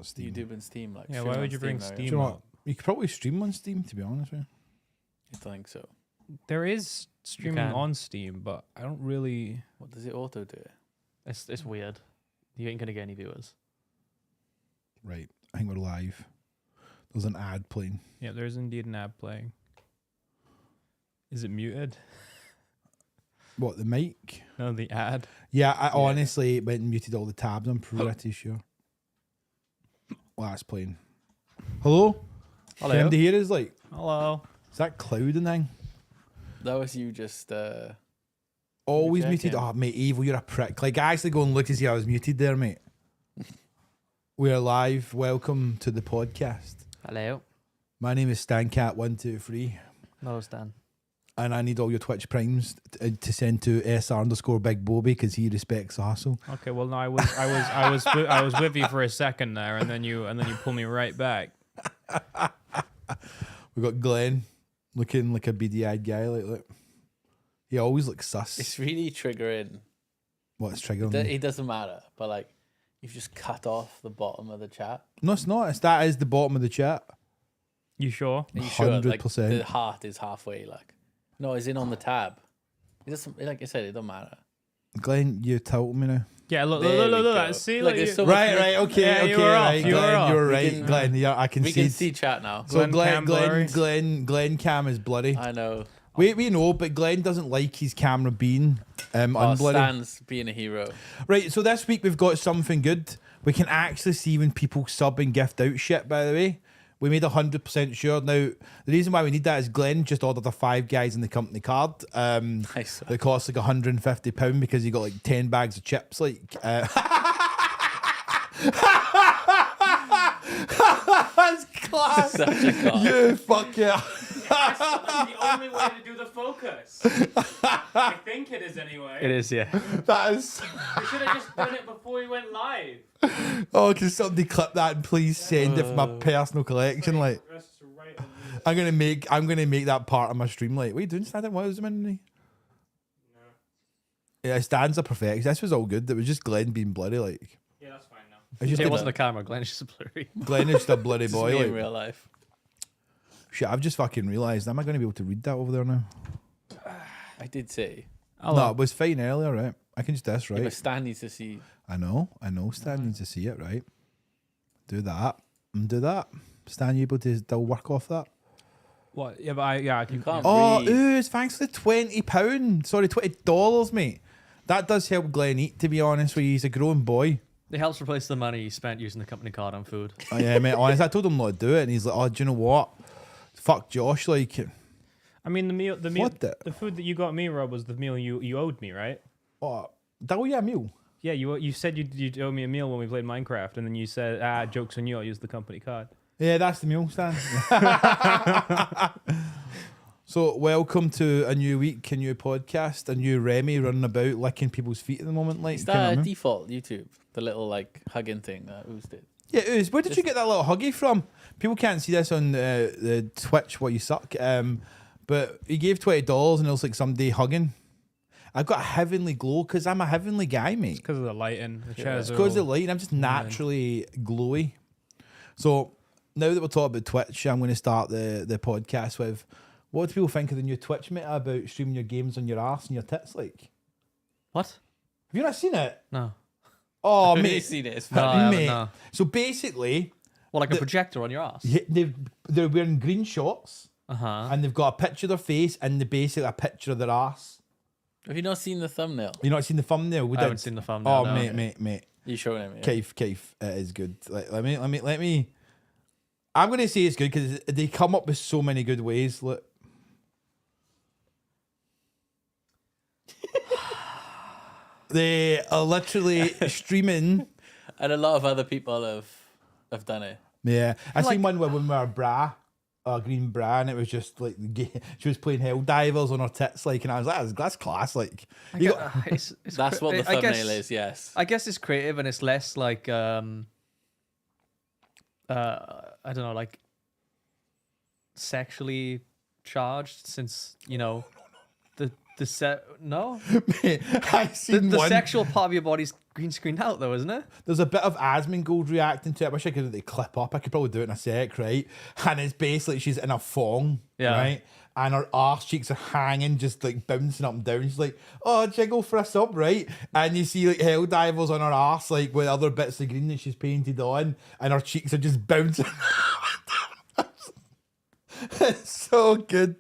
Steam. YouTube and Steam. Like, Yeah, stream why on would you bring though, yeah? Steam? Do you know what? You could probably stream on Steam, to be honest with you. I think so. There is streaming can. on Steam, but I don't really. What does it auto do? It's weird. You ain't gonna get any viewers. Right. I think we're live. There's an ad playing. Yeah, there is indeed an ad playing. Is it muted? What, the mic? No, the ad. Yeah, I honestly went and muted all the tabs. I'm pretty sure. Well, that's playing. Hello? Hello. Can you hear us? Like, Hello. is that clouding thing? That was you just. Always checking. muted. Oh, mate, Evil, you're a prick. Like, I actually go and look to see I was muted there, mate. We're live. Welcome to the podcast. Hello. My name is StanCat123, No, Stan. and I need all your Twitch primes to send to SR_Big Bobby because he respects the hustle. Okay, well, no, I was with you for a second there, and then you pull me right back. We got Glen looking like a beady-eyed guy. Like, look. He always looks sus. It's really triggering. What's triggering me? It doesn't matter, but like, you've just cut off the bottom of the chat. No, it's not. That is the bottom of the chat. You sure? Are you sure? Like, 100%. the heart is halfway. Like, no, it's in on the tab. It doesn't. Like I said, it don't matter. Glenn, you told me now. Yeah, look. There we go. See, Look, like, it's so Right, okay, Yeah, okay, you were off, right, you were Glenn, off. you were We right, can- Glenn. Yeah, I can We see. can see chat now. So Glenn Cam blurry. Glenn Cam is bloody. I know. We know, but Glenn doesn't like his camera being unbloody. Stan's being a hero. Right, so this week we've got something good. We can actually see when people sub and gift out shit, by the way. We made 100% sure. Now, the reason why we need that is Glenn just ordered a Five Guys in the company card. Nice. That costs like £150 because he got like 10 bags of chips. Like, that's class. Such a cop. You fuck yeah. That's the only way to do the focus. I think it is anyway. It is, yeah. That is. We should have just done it before we went live. Oh, can somebody clip that and please send it for my personal collection? Like, I'm gonna make that part of my stream. Like, what are you doing, Stan? What was it meant? Yeah, Stan's a perfect. This was all good. It was just Glenn being bloody. Like, Yeah, that's fine now. it's just It a- wasn't a camera. Glenn's just blurry. Glenn is just a bloody This is boy. me in Like, real life. shit, I've just fucking realised. Am I going to be able to read that over there now? I did say. No, it was fine earlier, right? I can just this, Yeah, but right? Stan needs to see. I know. Stan needs to see it, right? Do that and do that. Stan, you able to still work off that? What? Yeah, but I can. You can't Oh, read. ooze, thanks for the £20. Sorry, $20, mate. That does help Glenn eat, to be honest with you. He's a grown boy. It helps replace the money you spent using the company card on food. Oh, yeah, mate. Honest, I told him not to do it, and he's like, "Oh, do you know what? Fuck Josh." Like, I mean, the meal, What the- the food that you got me, Rob, was the meal you owed me, right? oh, that was your meal. Yeah, you said you owe me a meal when we played Minecraft, and then you said, joke's on you, I'll use the company card. Yeah, that's the meal, Stan. So, welcome to a new week, a new podcast, a new Remy running about licking people's feet at the moment. Like, Is you know what I that a mean? default YouTube? The little like hugging thing that Ooze did. Yeah, Ooze, where did you get that little huggy from? People can't see this on the Twitch, what you suck. But he gave $20 and it was like somebody hugging. I've got a heavenly glow because I'm a heavenly guy, mate. Because of the lighting. The chairs It's are because of all- the light and I'm just naturally glowy. So now that we're talking about Twitch, I'm going to start the podcast with what do people think of the new Twitch meta about streaming your games on your arse and your tits like? What? Have you not seen it? No. Oh, Have you mate. seen it? It's No, I funny. haven't, mate. no. So basically, Well, like a projector on your ass. they're wearing green shorts Uh-huh. and they've got a picture of their face and basically a picture of their ass. Have you not seen the thumbnail? You not seen the thumbnail? We I did. haven't seen the thumbnail. Oh, no. mate. You showing him? Yeah. Kaif, it is good. Like, let me. I'm gonna say it's good because they come up with so many good ways. Look, they are literally streaming. And a lot of other people have done it. Yeah, I like- seen one where we were a bra, a green bra, and it was just like she was playing Hell Divers on her tits, like, and I was like, that's class, like. You got, It's That's what the I guess- thumbnail is. Yes. I guess it's creative and it's less like I don't know, like sexually charged since, you know, the No, Mate, I seen the one. sexual part of your body's green screened out though, isn't it? There's a bit of Asmongold reacting to it. I wish I could the clip up. I could probably do it in a sec, right? And it's basically she's in a thong, right? And her arse cheeks are hanging, just like bouncing up and down. She's like, "Oh, jiggle for a sub," right? And you see like hell divers on her arse, like with other bits of green that she's painted on, and her cheeks are just bouncing. It's so good.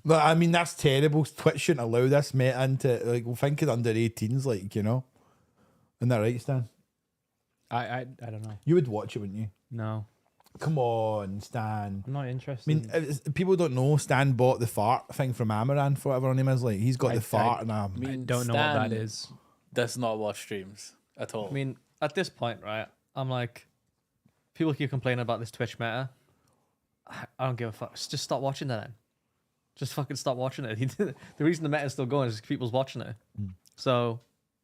No, I mean that's terrible. Twitch shouldn't allow this, mate. Into like, we'll think of under 18s, like you know. Isn't that right, Stan? I don't know. You would watch it, wouldn't you? No, Come on, Stan. I'm not I interested. mean, people don't know Stan bought the fart thing from Amaranth, for whatever her name is. Like, he's got I- the fart I- and I mean, I don't know what that Stan is. Does not watch streams at all. I mean, at this point, right? I'm like, people keep complaining about this Twitch meta. I don't give a fuck. Just stop watching that then. Just fucking stop watching it. The reason the meta's still going is because people's watching it. So,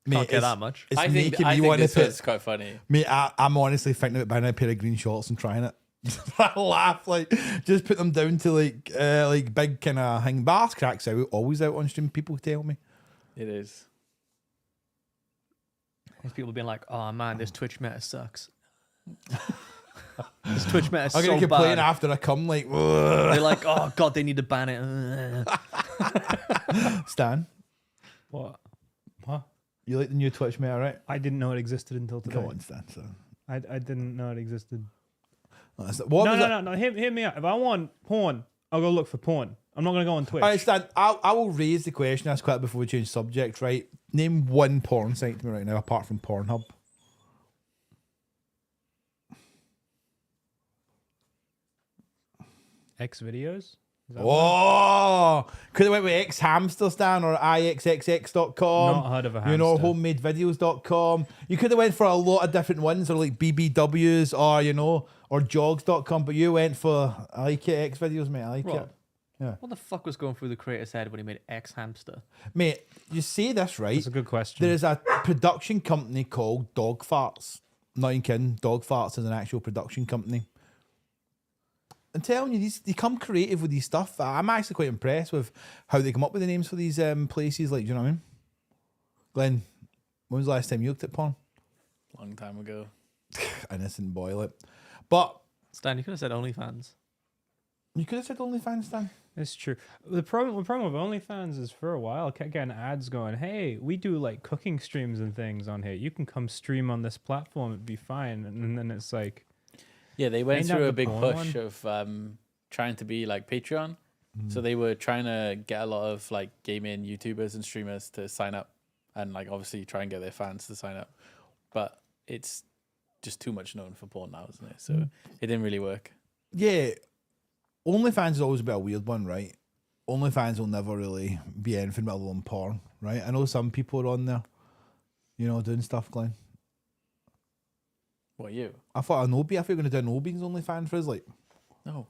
can't Mate, care that much. It's I think making me want to this put. was quite funny. Mate, I'm honestly thinking about buying a pair of green shorts and trying it. I laugh, like, just put them down to like big kind of hang bars cracks out, always out on stream. People tell me. It is. There's people being like, "Oh man, this Twitch meta sucks." This Twitch meta is I'm gonna so complain bad. after I come, like, "Ugh." They're like, "Oh god, they need to ban it." Stan, What? What? you like the new Twitch meta, right? I didn't know it existed until today. Come on, Stan. So. I didn't know it existed. What No, was it? no. Hear me out. If I want porn, I'll go look for porn. I'm not gonna go on Twitch. All right, Stan, I will raise the question as quick before we change subject, right? Name one porn site to me right now apart from Pornhub. X videos. Is that one? Oh, could have went with X Hamster Stan or ixxx.com. Not heard of a You know, hamster. homemadevideos.com. You could have went for a lot of different ones, or like BBWs, or you know, or jogs.com. But you went for I like it X videos, mate. I like Rob, it, what the fuck was going through the creator's head when he made X Hamster? mate. You say this right. That's a good question. There is a production company called Dog Farts. Not even kidding. Dog Farts is an actual production company. I'm telling you, they come creative with these stuff. I'm actually quite impressed with how they come up with the names for these places. Like, do you know what I mean? Glen, when was the last time you looked at porn? Long time ago. Innocent boy, like. But Stan, you could have said OnlyFans. you could have said OnlyFans, Stan. It's true. The problem with OnlyFans is for a while I kept getting ads going, "Hey, we do like cooking streams and things on here. You can come stream on this platform. It'd be fine." And then it's like, Yeah, they went Ain't that through a the big porn push one? of trying to be like Patreon. So they were trying to get a lot of like gaming YouTubers and streamers to sign up and like obviously try and get their fans to sign up. But it's just too much known for porn now, isn't it? So it didn't really work. Yeah, OnlyFans is always a bit a weird one, right? OnlyFans will never really be anything other than porn, right? I know some people are on there, you know, doing stuff, Glenn. What, you? I thought Anobi, I thought you were going to do an Obi's OnlyFans for us, like. No.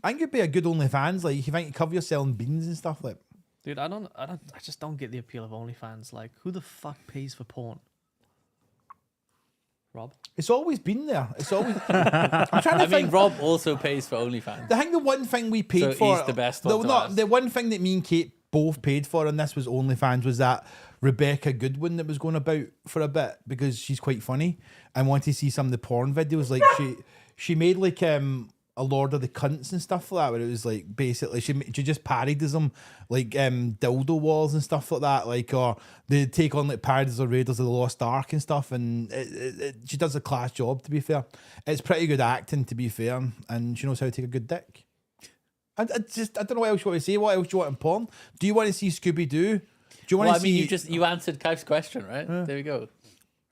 I think it'd be a good OnlyFans, like, if you think you cover yourself selling beans and stuff, like. Dude, I just don't get the appeal of OnlyFans. Like, who the fuck pays for porn? Rob? It's always been there. It's always. I'm trying to I mean, think. Rob also pays for OnlyFans. I think the one thing we paid So for. he's the best one to not ask. the one thing that me and Kate both paid for, and this was OnlyFans, was that Rebecca Goodwin that was going about for a bit because she's quite funny and wanted to see some of the porn videos. Like she made like a Lord of the Cunts and stuff like that, where it was like basically she just parodies them like dildo walls and stuff like that, like, or they take on like parodies of Raiders of the Lost Ark and stuff, and she does a class job, to be fair. It's pretty good acting, to be fair, and she knows how to take a good dick. I don't know what else you want to say. What else do you want in porn? Do you want to see Scooby Doo? Do you want Well, to I see? mean, you answered Kaif's question, right? There we go.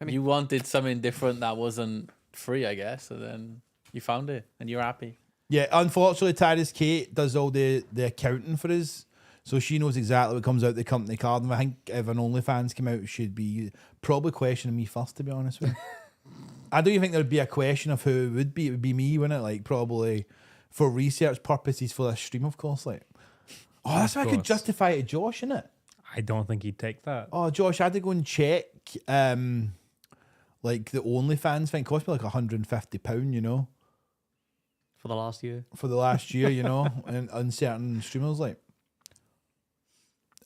You wanted something different that wasn't free, I guess, and then you found it, and you're happy. Yeah, unfortunately, Tyrus Kate does all the accounting for us, so she knows exactly what comes out the company card. And I think if an OnlyFans came out, she'd be probably questioning me first, to be honest with you. I don't even think there'd be a question of who it would be. It would be me, wouldn't it? Like, probably for research purposes for this stream, of course. Like, oh, that's how I could course. justify it to Josh, innit? I don't think he'd take that. Oh, Josh, I had to go and check, like the OnlyFans thing cost me like £150, you know, For the last year. for the last year, you know, and on certain streamers, like.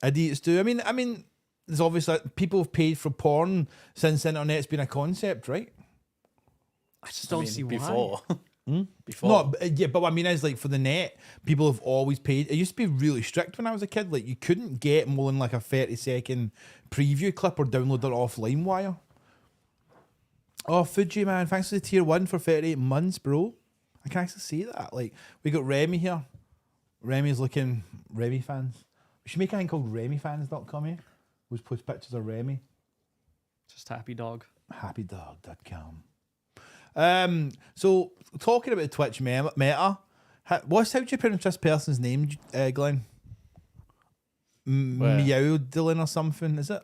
Idiots do. I mean, there's obviously people have paid for porn since the internet's been a concept, right? I just don't see why. before. Before. No, but what I mean is, like, for the net, people have always paid. It used to be really strict when I was a kid. Like, you couldn't get more than like a 30-second preview clip or download it off LimeWire. Oh, Fuji, man, thanks to the tier 1 for 38 months, bro. I can actually see that. Like, we got Remy here. Remy's looking Remy fans. We should make a thing called RemyFans.com here. We'll just post pictures of Remy. Just happy dog. Happydog.com. So talking about Twitch meta, how do you pronounce this person's name, Glenn? Meowdlin or something, is it?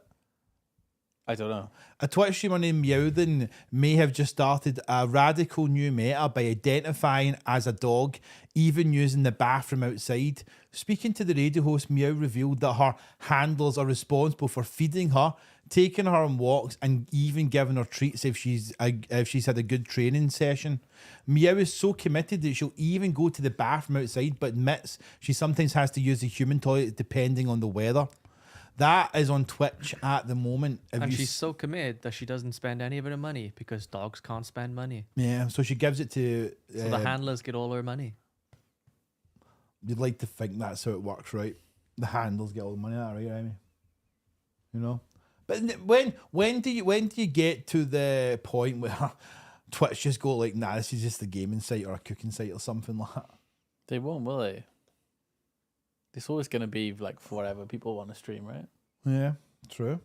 I don't know. A Twitch streamer named Meowdlin may have just started a radical new meta by identifying as a dog, even using the bathroom outside. Speaking to the radio host, Meow revealed that her handlers are responsible for feeding her, taking her on walks, and even giving her treats if she's had a good training session. Meow is so committed that she'll even go to the bathroom outside, but admits she sometimes has to use the human toilet depending on the weather. That is on Twitch at the moment. And she's so committed that she doesn't spend any of her money because dogs can't spend money. Yeah, so she gives it to... So the handlers get all her money. You'd like to think that's how it works, right? The handlers get all the money out, right, Remy? You know? But when do you get to the point where Twitch just go like, nah, this is just a gaming site or a cooking site or something like that? They won't, will they? It's always going to be like forever. People want to stream, right? Yeah, true.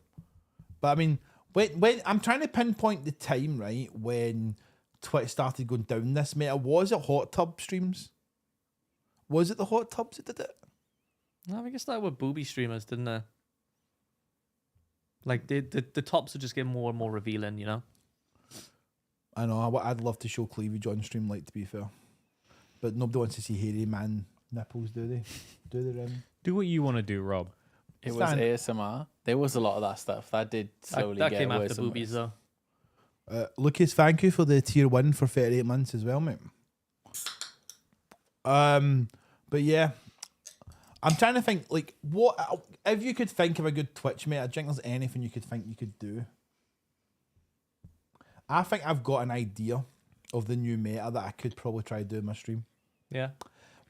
But I mean, when I'm trying to pinpoint the time, right, when Twitch started going down this meta, was it hot tub streams? Was it the hot tubs that did it? No, I think it started with booby streamers, didn't it? Like the tops would just get more and more revealing, you know? I know, I'd love to show cleavage on stream, like, to be fair. But nobody wants to see hairy man nipples, do they? Do they, Remy? Do what you want to do, Rob. It was ASMR. There was a lot of that stuff. That did slowly that get came worse after and boobies, worse. though. Lucas, thank you for the tier 1 for 38 months as well, mate. But yeah, I'm trying to think, like, what if you could think of a good Twitch mate? I think there's anything you could think you could do. I think I've got an idea of the new meta that I could probably try to do in my stream. Yeah.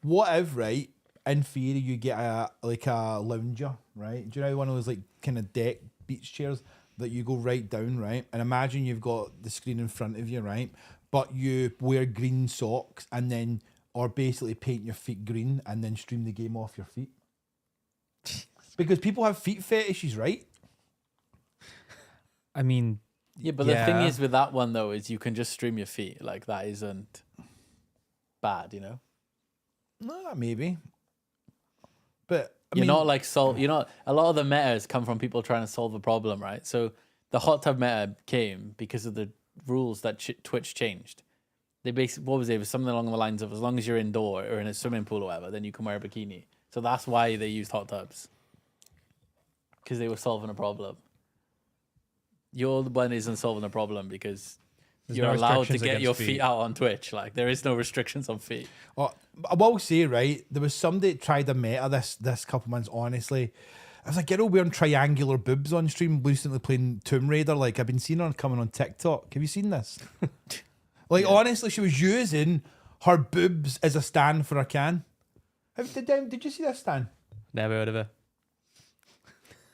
What if, right, in theory, you get a lounger, right? Do you know one of those like kind of deck beach chairs that you go right down, right? And imagine you've got the screen in front of you, right? But you wear green socks and then, or basically paint your feet green and then stream the game off your feet. Because people have feet fetishes, right? I mean, Yeah, but the thing is with that one though is you can just stream your feet. Like that isn't bad, you know. No, maybe. But I You're mean, not like you're not. A lot of the metas come from people trying to solve a problem, right? So the hot tub meta came because of the rules that Twitch changed. They basically, what was it? It was something along the lines of, as long as you're indoor or in a swimming pool or whatever, then you can wear a bikini. So that's why they used hot tubs, because they were solving a problem. Your one isn't solving a problem because There's you're no allowed to restrictions get your against feet out on Twitch. Like there is no restrictions on feet. I will say, right, there was somebody that tried a meta this couple months, honestly. I was like, girl wearing triangular boobs on stream recently playing Tomb Raider. Like, I've been seeing her coming on TikTok. Have you seen this? Like, honestly, she was using her boobs as a stand for a can. Did you see this stand? Never heard of it.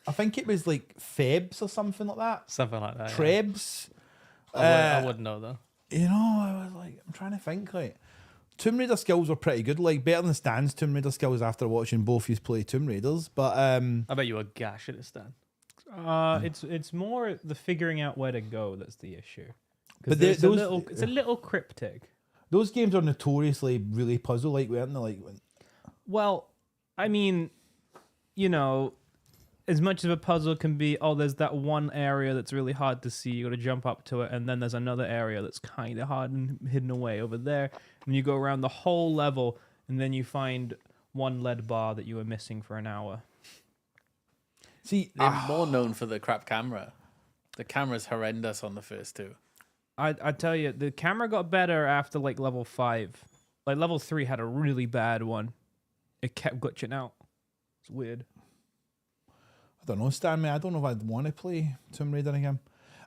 I think it was like Febs or something like that. Something like that. Trebs. Yeah. I wouldn't know though. You know, I was like, I'm trying to think, like, Tomb Raider skills were pretty good, like better than Stan's Tomb Raider skills after watching both of you play Tomb Raiders. But I bet you were gash at it, Stan. it's more the figuring out where to go that's the issue. But It's a little cryptic. those games are notoriously really puzzle-like, weren't they? Like, Well, I mean, you know, as much of a puzzle can be, there's that one area that's really hard to see, you got to jump up to it, and then there's another area that's kind of hard and hidden away over there, and you go around the whole level, and then you find one lead bar that you were missing for an hour. see, They're more known for the crap camera. The camera's horrendous on the first two. I tell you, the camera got better after like level 5. Like level 3 had a really bad one. It kept glitching out. It's weird. I don't know, Stan, mate. I don't know if I'd want to play Tomb Raider again.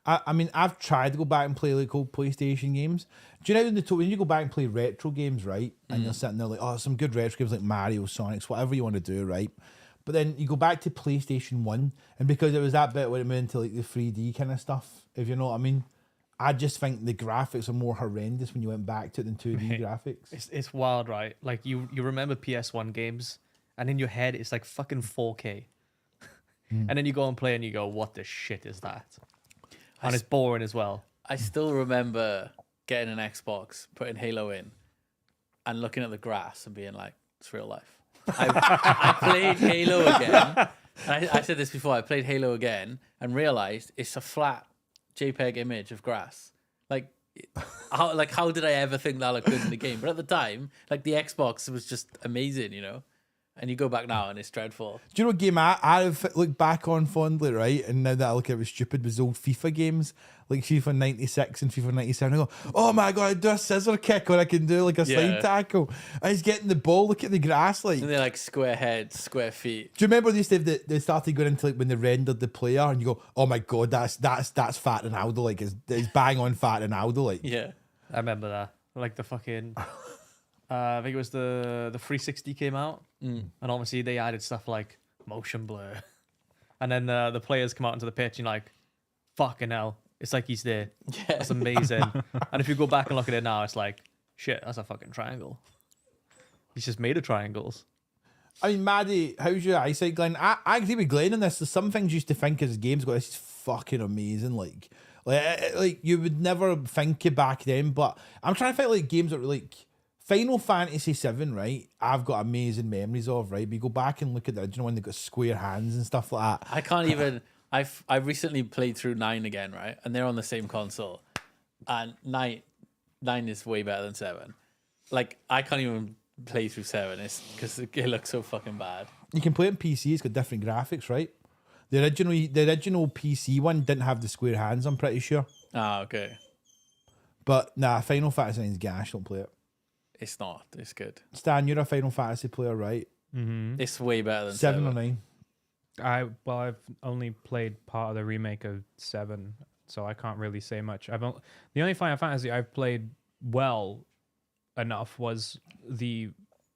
I mean, I've tried to go back and play like old PlayStation games. Do you know when you go back and play retro games, right? And you're sitting there like, oh, some good retro games like Mario, Sonics, whatever you want to do, right? But then you go back to PlayStation 1, and because it was that bit where it went into like the 3D kind of stuff, if you know what I mean, I just think the graphics are more horrendous when you went back to it than 2D graphics. It's wild, right? Like you remember PS1 games, and in your head it's like fucking 4K, and then you go and play and you go, what the shit is that? And it's boring as well. I still remember getting an Xbox, putting Halo in, and looking at the grass and being like, it's real life. I played Halo again. I said this before. I played Halo again and realized it's a flat JPEG image of grass. Like how did I ever think that looked good in the game? But at the time, like the Xbox was just amazing, you know. And you go back now and it's dreadful. Do you know what game I've looked back on fondly, right? And now that I look at it was stupid, was old FIFA games, like FIFA 96 and FIFA 97. I go, oh my God, I do a scissor kick or I can do like a slide tackle. And he's getting the ball, look at the grass like. And they're like square heads, square feet. Do you remember they started going into like when they rendered the player and you go, oh my God, that's Fat Ronaldo, like it's bang on Fat Ronaldo, like. Yeah. I remember that. Like the fucking I think it was the 360 came out, and obviously they added stuff like motion blur, and then the players come out into the pitch and like, fucking hell, it's like he's there. Yeah. That's amazing. And if you go back and look at it now, it's like, shit, that's a fucking triangle. He's just made of triangles. I mean, Maddie, how's your eyesight, Glen? I agree with Glen on this. There's some things you used to think as games go, this is fucking amazing. Like you would never think it back then, but I'm trying to think like games that were like Final Fantasy VII, right? I've got amazing memories of, right? But you go back and look at that, do you know when they got square hands and stuff like that? I can't even. I recently played through 9 again, right? And they're on the same console, and 9 is way better than 7. Like I can't even play through 7. It's because it looks so fucking bad. You can play it on PC. It's got different graphics, right? The original PC one didn't have the square hands. I'm pretty sure. Ah, okay. But nah, Final Fantasy IX's gash. Don't play it. It's not. It's good. Stan, you're a Final Fantasy player, right? Mm-hmm. It's way better than 7 or 9. I've only played part of the remake of 7, so I can't really say much. The only Final Fantasy I've played well enough was the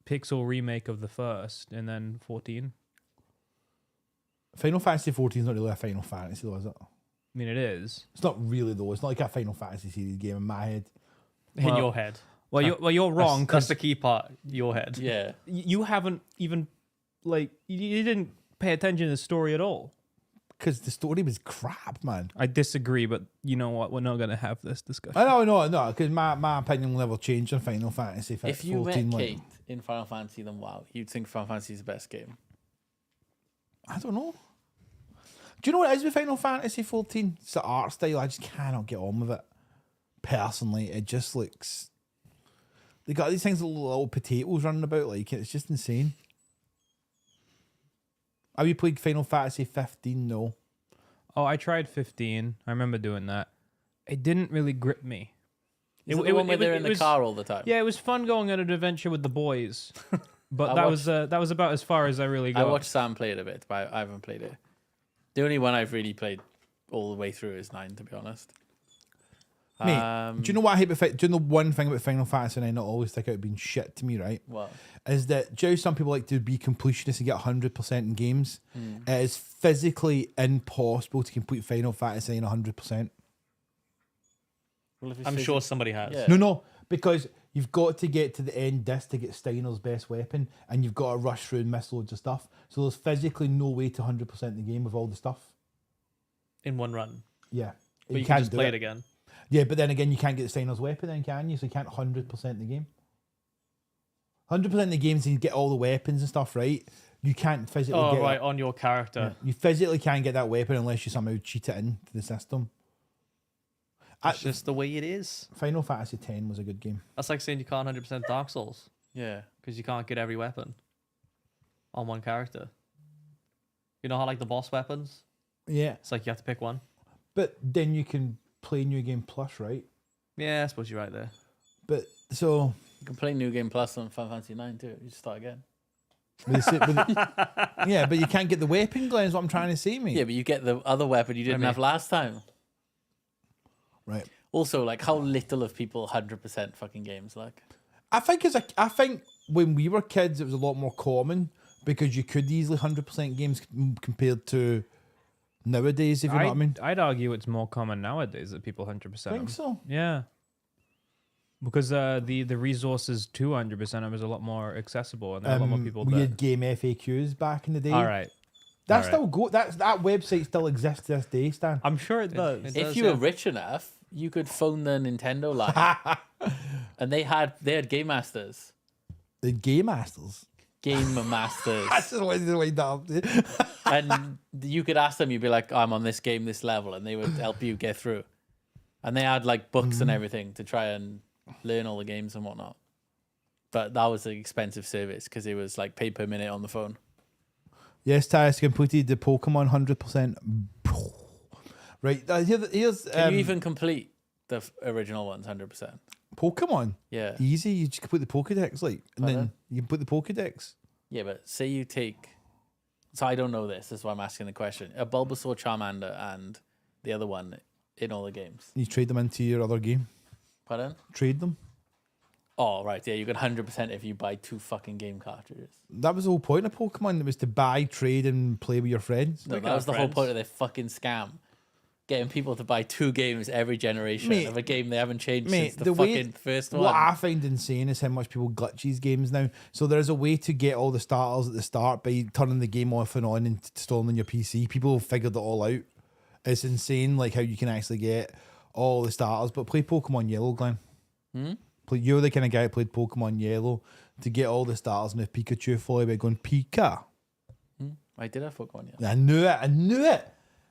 pixel remake of the first, and then 14. Final Fantasy 14 is not really a Final Fantasy, though, is it? I mean, it is. It's not really, though. It's not like a Final Fantasy series game in my head. In your head. Well, you're wrong. That's the key part. Your head. Yeah. You haven't even you didn't pay attention to the story at all. Because the story was crap, man. I disagree, but you know what? We're not going to have this discussion. I know, because my opinion will never change on Final Fantasy 14. If you met Kate in Final Fantasy, then wow, you'd think Final Fantasy is the best game. I don't know. Do you know what it is with Final Fantasy 14? It's the art style. I just cannot get on with it. Personally, it just looks... They got these things, little potatoes running about, like, it's just insane. Have you played Final Fantasy 15? No. Oh, I tried 15. I remember doing that. It didn't really grip me. Is it the one where they're in the car all the time? Yeah, it was fun going on an adventure with the boys. But that was about as far as I really got. I watched Sam play it a bit, but I haven't played it. The only one I've really played all the way through is 9, to be honest. Mate, do you know what I hate about? Do you know one thing about Final Fantasy 9 that I always think out being shit to me, right? What? Is that, do you know some people like to be completionists and get 100% in games? It is physically impossible to complete Final Fantasy in 100%. Well, I'm sure somebody has. Yeah. No, because you've got to get to the end disc to get Steiner's best weapon, and you've got to rush through and miss loads of stuff. So there's physically no way to 100% the game with all the stuff. In one run. Yeah. But you can just play it again. Yeah, but then again, you can't get Steiner's weapon then, can you? So you can't 100% the game. 100% the games, you get all the weapons and stuff, right? You can't physically get right, it. on your character. Yeah. You physically can't get that weapon unless you somehow cheat it into the system. It's just the way it is. Final Fantasy X was a good game. That's like saying you can't 100% Dark Souls. Yeah. Because you can't get every weapon on one character. You know how like the boss weapons? Yeah. It's like you have to pick one. But then you can play New Game Plus, right? Yeah, I suppose you're right there. But so... You can play New Game Plus on Final Fantasy 9 too. You just start again. Yeah, but you can't get the weapon, Glen, is what I'm trying to say, mate. Yeah, but you get the other weapon you didn't have last time. Right. Also, like, how little of people 100% fucking games, like? I think when we were kids, it was a lot more common because you could easily 100% games compared to nowadays, if you know what I mean. I'd argue it's more common nowadays that people 100%. I think so. Yeah. Because the resources to 100% is a lot more accessible, and there are a lot more people. We had game FAQs back in the day. All right. That still go. That website still exists to this day, Stan. I'm sure it does. If you were rich enough, you could phone the Nintendo line, and they had Game Masters. The Game Masters. Game Masters. That's just what they up. And you could ask them, you'd be like, I'm on this game, this level, and they would help you get through. And they had like books and everything to try and learn all the games and whatnot. But that was an expensive service because it was like pay per minute on the phone. Yes, Tyus completed the Pokemon 100%. Right, here's. Can you even complete the original ones 100%? Pokemon? Yeah. Easy, you just put the Pokedex, like, and then you put the Pokedex. Yeah, but say you take. So I don't know this. That's why I'm asking the question. A Bulbasaur, Charmander, and the other one in all the games. You trade them into your other game. Pardon? Trade them. Oh, right. Yeah, you get 100% if you buy 2 fucking game cartridges. That was the whole point of Pokemon. It was to buy, trade, and play with your friends. No, that was the whole point of their fucking scam. Getting people to buy 2 games every generation of a game they haven't changed since the fucking first one. What I find insane is how much people glitch these games now. So there's a way to get all the starters at the start by turning the game off and on and installing on your PC. People have figured it all out. It's insane, like how you can actually get all the starters. But play Pokemon Yellow, Glen. You're the kind of guy who played Pokemon Yellow to get all the starters and if Pikachu for you by going Pika. I did have Pokemon Yellow.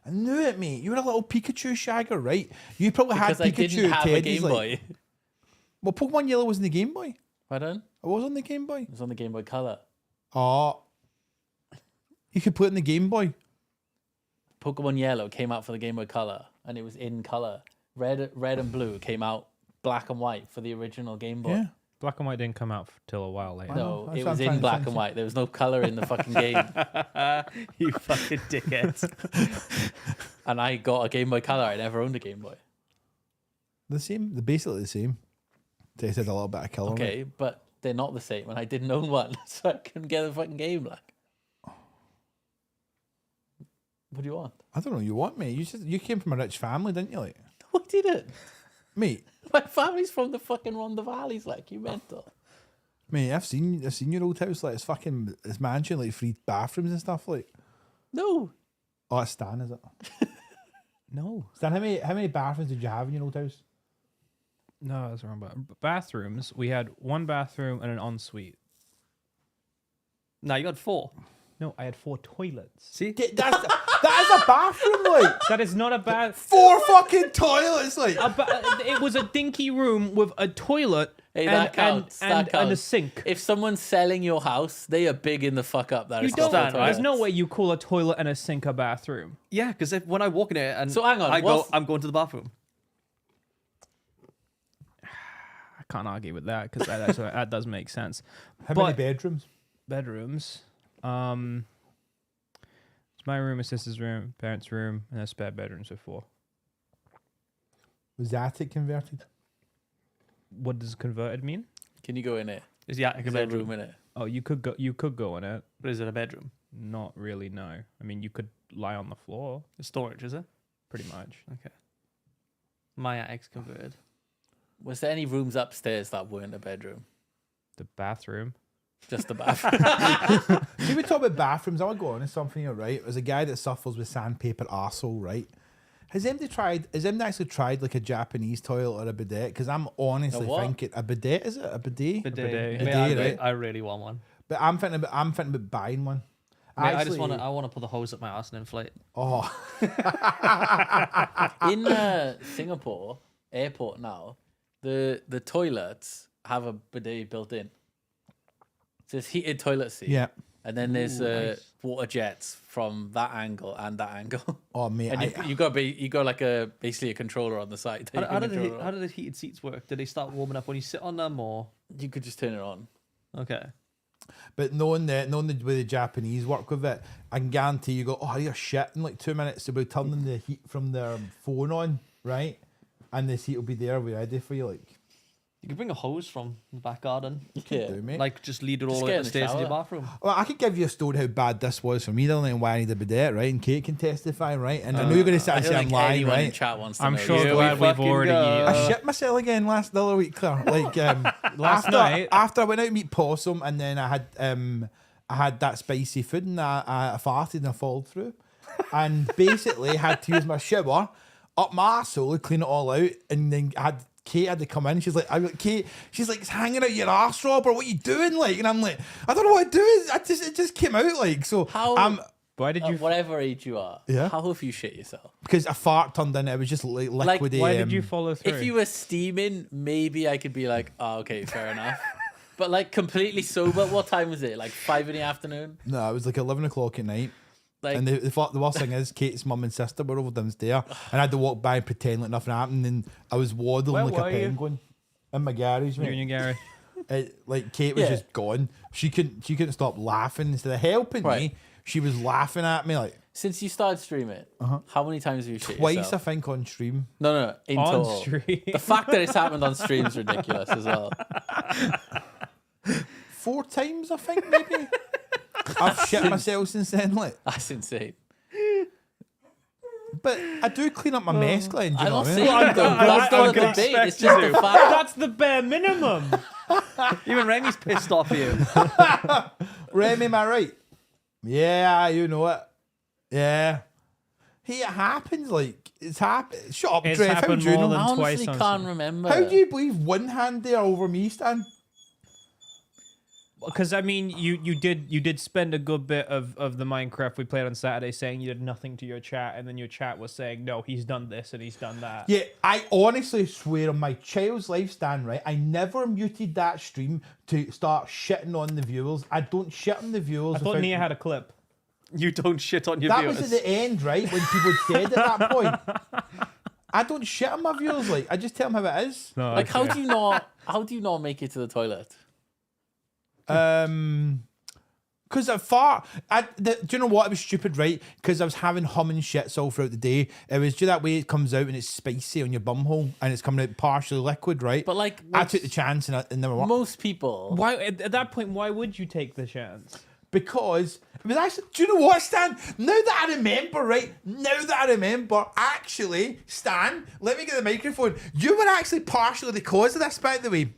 I knew it, mate. You were a little Pikachu shagger, right? You probably Because had I Pikachu didn't have a Teddy's, Game Boy. Well, Pokemon Yellow was in the Game Boy. Pardon? It was on the Game Boy. It was on the Game Boy Color. Oh. You could put it in the Game Boy. Pokemon Yellow came out for the Game Boy Color, and it was in color. Red and Blue came out black and white for the original Game Boy. Yeah. Black and white didn't come out till a while later. No, That's it what was I'm trying in to black think. and white. There was no color in the fucking game. You fucking dickheads. And I got a Game Boy Color. I never owned a Game Boy. The same. They're basically the same. They said a little bit of color. Okay, but they're not the same, and I didn't own one, so I couldn't get the fucking game. Like, what do you want? I don't know. You what, mate? You came from a rich family, didn't you? Like, No, I didn't. mate. My family's from the fucking Rhondda Valleys. Like, you mental? Mate, I've seen your old house. Like, it's mansion, like 3 bathrooms and stuff. Like, No. oh, it's Stan, is it? No. Stan, how many bathrooms did you have in your old house? No, that's wrong. Bathrooms. We had 1 bathroom and an ensuite. No, you got 4. No, I had 4 toilets. See? That is a bathroom, like. That is not a bad. 4 fucking toilets, like. It was a dinky room with a toilet Hey, that counts. That and a counts. sink. If someone's selling your house, they are big in the fuck up. That You is don't. not Stan, right? There's no way you call a toilet and a sink a bathroom. Yeah, because when I walk in it and So hang on, I'm going to the bathroom. I can't argue with that because that does make sense. How many But- bedrooms? Bedrooms. It's my room, my sister's room, parents' room, and a spare bedroom, so 4. Was the attic converted? What does converted mean? Can you go in it? Is the attic a Is there bedroom? room in it? Oh, you could go in it. But is it a bedroom? Not really, no. I mean, you could lie on the floor, It's storage, is it? pretty much. Okay. My attic's converted. Was there any rooms upstairs that weren't a bedroom? The bathroom. Just the bathroom. See, we talk about bathrooms. I want to go on to something here, right? There's a guy that suffers with sandpaper arsehole, right? Has anybody actually tried like a Japanese toilet or a bidet? Because I'm honestly what? thinking a bidet, is it? A bidet? bidet. Mate, Bidet, right? I really want one. But I'm thinking about buying one. Mate, Actually, I want to put the hose up my ass and inflate. Oh, In Singapore airport now, the toilets have a bidet built in. So it's heated toilet seat. yeah. And then there's nice. water jets from that angle and that angle. Oh, mate. And you got basically a controller on the side. that you How can did control it how on. do the heated seats work? Did they start warming up when you sit on them, or You could just turn it on. okay? But knowing the way the Japanese work with it, I can guarantee you go, oh, you're shit in like 2 minutes. They'll be turning the heat from their phone on, right? And this heat will be there ready for you. Like, You could bring a hose from the back garden. Yeah. do, mate. Like, just lead it all Just the get way in to the the stairs in your shower. bathroom. Well, I could give you a story how bad this was for me, and why I need a bidet, right? And Kate can testify, right? And I know you're going to sit I and feel say like I'm lying, anyone in right? chat wants to I'm know. sure Here glad we we've fucking already. go. I shit myself again the other week, Claire. Like Last night. after I went out to meet Possum, and then I had that spicy food, and I farted and I followed through, and basically had to use my shower up my arsehole, clean it all out, and then Kate had to come in. She's like, Kate, she's like, it's hanging out your arse, Robert. What are you doing? Like, and I'm like, I don't know what to do. It just came out like so. How? Why did you? Whatever age you are, Yeah. how have you shit yourself? Because a fart turned in, it was just like liquidy. Why did you follow through? If you were steaming, maybe I could be like, oh, okay, fair enough. But like completely sober, what time was it? Like 5 in the afternoon? No, it was like 11 o'clock at night. Like, And the worst thing is, Kate's mum and sister were over downstairs, and I had to walk by and pretend like nothing happened, and I was waddling Where like a were you? penguin in my garage, you mate. and your Gary. Like Kate was Yeah. just gone. She couldn't stop laughing. Instead of helping me, Right. she was laughing at me like since you started streaming, how many times have you shit twice, yourself? I think, on stream. No, in On total. stream. The fact that it's happened on stream is ridiculous as well. 4 times, I think, maybe. I've shit myself since then, like. That's insane. But I do clean up my mess, Glenn. Do you I'm know not what I saying mean? that though. I That's not fucking a debate. expect It's just you a to. fact. That's the bare minimum. Even Remy's pissed off at you. Remy, am I right? Yeah, you know it. Yeah. Hey, it happens. Like, it's happened. Shut up, It's Trev. How happened do you more know? than I twice honestly on can't stream. remember. How do you believe one hand there over me, Stan? Because I mean, you did spend a good bit of the Minecraft we played on Saturday saying you did nothing to your chat, and then your chat was saying no, he's done this and he's done that. Yeah, I honestly swear on my child's life, Stan, right? I never muted that stream to start shitting on the viewers. I don't shit on the viewers. I thought without- Nia had a clip. You don't shit on your That viewers. was at the end, right? When people said at that point. I don't shit on my viewers. Like, I just tell them how it is. No, Like, how do you not make it to the toilet? Because do you know what? It was stupid, right? Because I was having humming shits all throughout the day. It was just that way it comes out and it's spicy on your bumhole and it's coming out partially liquid, right? But like, I took the chance and it never worked. most people. Why at that point? Why would you take the chance? Because it was actually, do you know what, Stan? Now that I remember, right? Now that I remember, actually, Stan, let me get the microphone. You were actually partially the cause of this, by the way.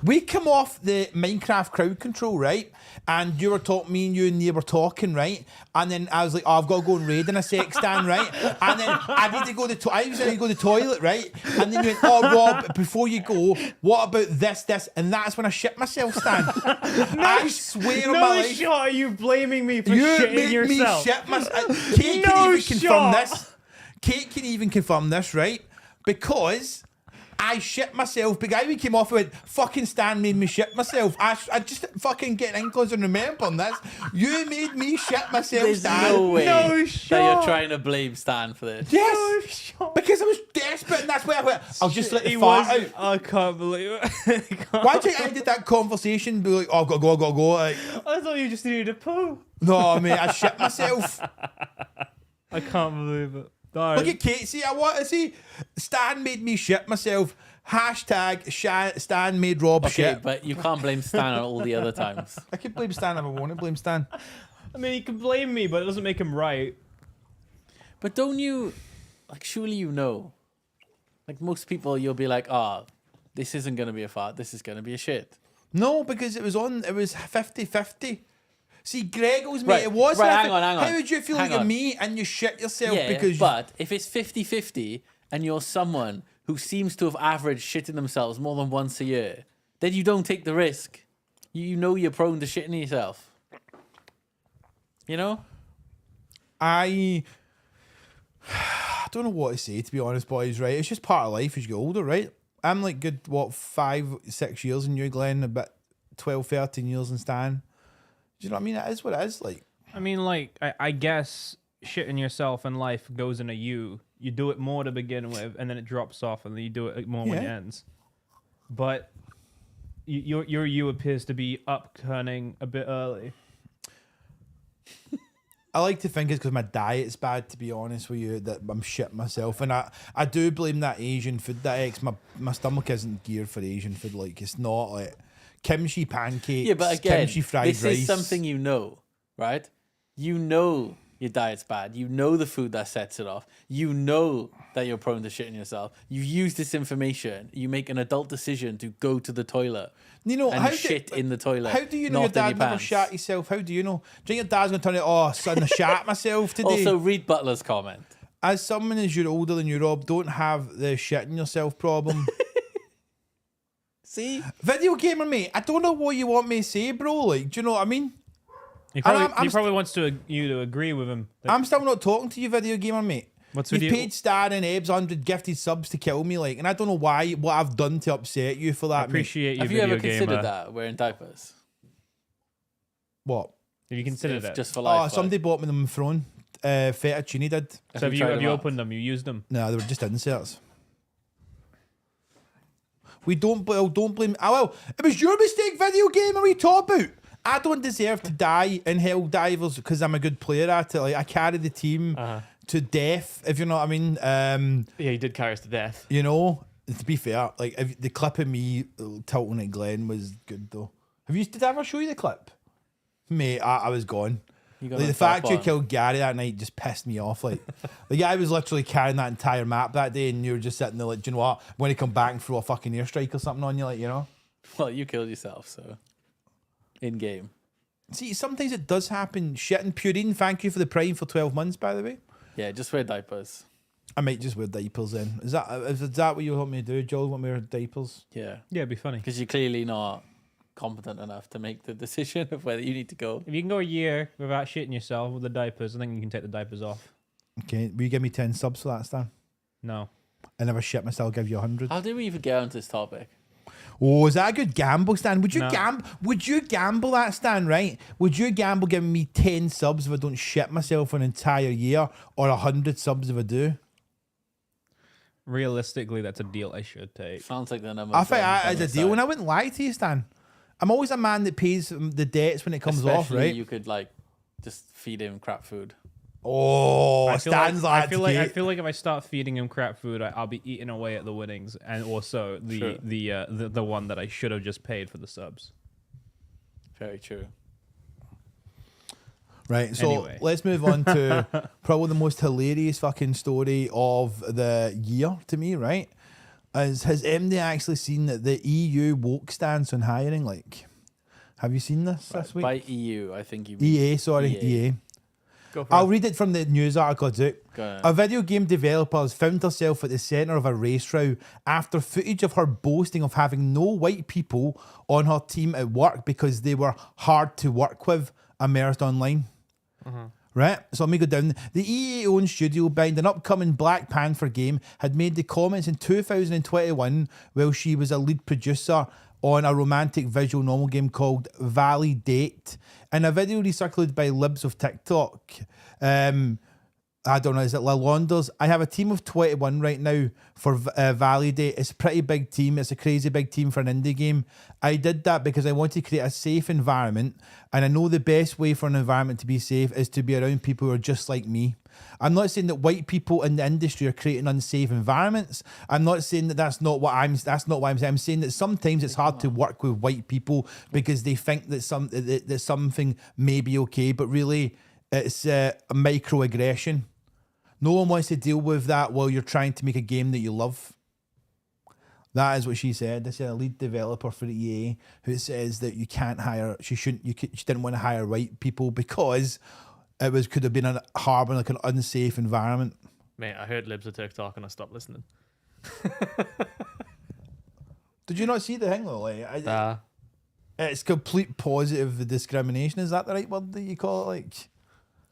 We come off the Minecraft crowd control, right? And you were talking, me and you were talking, right? And then I was like, oh, I've got to go and raid in a sec, Stan, right? And then I need to go to I was going to go to the toilet, right? And then you went, oh, Rob, before you go, what about this? And that's when I shit myself, Stan. I swear on my No life. shot. Are you blaming me for You shitting make yourself? me shit myself. Kate No can even confirm shot. this. Kate can even confirm this, right? Because I shit myself. But guy we came off with, fucking Stan made me shit myself. I just fucking get inkles and remembering this. You made me shit myself, There's Stan. no way No that you're shot. trying to blame Stan for this. Yes. Because I was desperate and that's why I went, I'll just let the He fart was. out. I can't believe it. I can't- Why do you think I did that conversation? Be like, oh, I've got to go. Like, I thought you just needed to poo. no, mate, I shit myself. I can't believe it. Look at Kate. See, I want to see. Stan made me shit myself. Hashtag Stan made Rob Okay, shit. but you can't blame Stan on all the other times. I could blame Stan if I want to blame Stan. I mean, you can blame me, but it doesn't make him right. But don't you, like, surely you know. Like, most people, you'll be like, oh, this isn't going to be a fart. This is going to be a shit. No, because it was 50-50. See, Grego's mate, Right, it was. right, 50. hang on. How would you feel Hang like on. me and you shit yourself Yeah, because but if it's 50-50 and you're someone who seems to have averaged shitting themselves more than once a year, then you don't take the risk. You know you're prone to shitting yourself. You know? I don't know what to say, to be honest, boys, right? It's just part of life as you get older, right? I'm like good, 5-6 years in you, Glenn, about 12, 13 years in Stan. Do you know what I mean? It is what it is. Like, I mean, like, I guess shitting yourself in life goes in a U. You do it more to begin with, and then it drops off, and then you do it more when it Yeah. ends. But your you appears to be upturning a bit early. I like to think it's because my diet's bad, to be honest with you, that I'm shit myself. And I do blame that Asian food that I eat, 'cause my stomach isn't geared for Asian food. Like, it's not like kimchi pancakes, Yeah, but again, kimchi fried this rice. is something you know, right? You know your diet's bad. You know the food that sets it off. You know that you're prone to shitting yourself. You use this information. You make an adult decision to go to the toilet. You know, And shit in the toilet. How do you know not your in dad never pants. shat himself? How do you know? Do you think your dad's going to turn it, oh, son, I shat myself today? Also, read Butler's comment. As someone as you're older than you, Rob, don't have the shitting yourself problem. See? Video gamer, mate, I don't know what you want me to say, bro. Like, do you know what I mean? He I'm probably wants you to agree with him. I'm still not talking to you, video gamer, mate. What's You've video? paid Star and Ebbs 100 gifted subs to kill me, like, and I don't know why, what I've done to upset you for that, I mate. appreciate you, Have you video ever considered gamer. that, wearing diapers? What? Have you considered If that? Just for Oh, life. somebody bought me them thrown. Fettuccine did. So have you tried them out? opened them? You used them? No, they were just inserts. We don't blame. Oh, well, it was your mistake, video gamer. We talk about. I don't deserve to die in Hell Divers because I'm a good player at it. Like, I carry the team to death, if you know what I mean. Yeah, he did carry us to death. You know, to be fair, like if the clip of me tilting at Glen was good though. Did I ever show you the clip? Mate, I was gone. You got Like, on the fact top you on. killed Gary that night just pissed me off. Like, the guy was literally carrying that entire map that day, and you were just sitting there like, do you know what? When he come back and throw a fucking airstrike or something on you, like, you know. Well, you killed yourself, so. In game. See, sometimes it does happen. Shit and Purine, thank you for the Prime for 12 months, by the way. Yeah, just wear diapers. I might just wear diapers then. Is that what you want me to do, Joel? Want me to wear diapers? Yeah. Yeah, it'd be funny. Because you're clearly not competent enough to make the decision of whether you need to go. If you can go a year without shitting yourself with the diapers, I think you can take the diapers off. Okay, will you give me 10 subs for that, Stan? No. I never shit myself, I'll give you 100. How did we even get onto this topic? Oh, is that a good gamble, Stan? Would you No. Would you gamble that, Stan, right? Would you gamble giving me 10 subs if I don't shit myself for an entire year, or 100 subs if I do? Realistically, that's a deal I should take. Sounds like the number. I think that is a deal, and I wouldn't lie to you, Stan. I'm always a man that pays the debts when it comes off, right? You could like just feed him crap food. Oh, I feel Stan's like, like, I feel like if I start feeding him crap food, I'll be eating away at the winnings, and also the one that I should have just paid for the subs. Very true. Right, so Anyway. let's move on to probably the most hilarious fucking story of the year to me, right? Has MD actually seen that the EU woke stance on hiring? Like, have you seen this week? By EU, I think you mean EA, sorry, EA. Go for I'll it. read it from the news article. Go on. A video game developer has found herself at the centre of a race row after footage of her boasting of having no white people on her team at work because they were hard to work with emerged online. Right, so let me go down. The EA-owned studio behind an upcoming Black Panther game had made the comments in 2021 while she was a lead producer on a romantic visual novel game called Valley Date. In a video recirculated by Libs of TikTok, I don't know, is it Lalonders? I have a team of 21 right now for Valley Date. It's a pretty big team. It's a crazy big team for an indie game. I did that because I want to create a safe environment, and I know the best way for an environment to be safe is to be around people who are just like me. I'm not saying that white people in the industry are creating unsafe environments. I'm not saying that that's not what I'm saying. I'm saying that sometimes it's hard to work with white people because they think that something may be okay, but really it's a microaggression. No one wants to deal with that while you're trying to make a game that you love. That is what she said. This is a lead developer for EA who says that you can't hire. She didn't want to hire white people because could have been harboring like an unsafe environment. Mate, I heard Libs of TikTok and I stopped listening. Did you not see the thing though? Like, Nah. it's complete positive discrimination. Is that the right word that you call it? Like,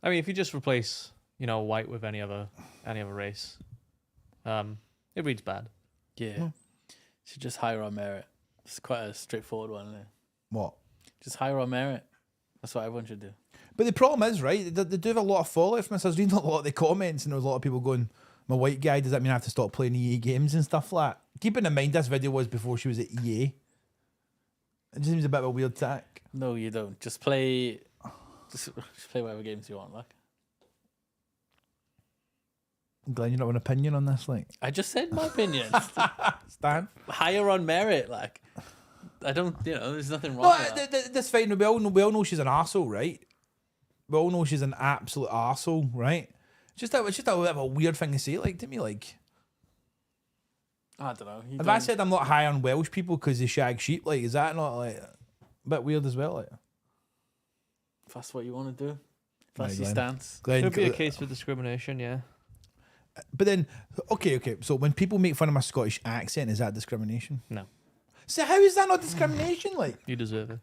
I mean, if you just replace, white with any other race, it reads bad. Yeah. Should just hire on merit. It's quite a straightforward one, isn't it? what? Just hire on merit. That's what everyone should do. But the problem is, right, they do have a lot of fallout from this. I was reading a lot of the comments and there was a lot of people going, "My white guy, does that mean I have to stop playing EA games and stuff like that?" Keeping in mind this video was before she was at EA. It just seems a bit of a weird tack. No, you don't. Just play whatever games you want. Like Glenn, you don't have an opinion on this, like I just said my opinion. Stan. Higher on merit. Like I don't. There's nothing wrong. No, with that. that's fine. We all know she's an arsehole, right? We all know she's an absolute arsehole, right? It's just a bit of a weird thing to say, like to me, like. I don't know. If I said I'm not high on Welsh people because they shag sheep, like, is that not like a bit weird as well? Like, if that's what you want to do, if that's your Glenn. stance. Glenn, Could be a case for discrimination, yeah. but then, okay. So when people make fun of my Scottish accent, is that discrimination? No. So how is that not discrimination? Like, You deserve it.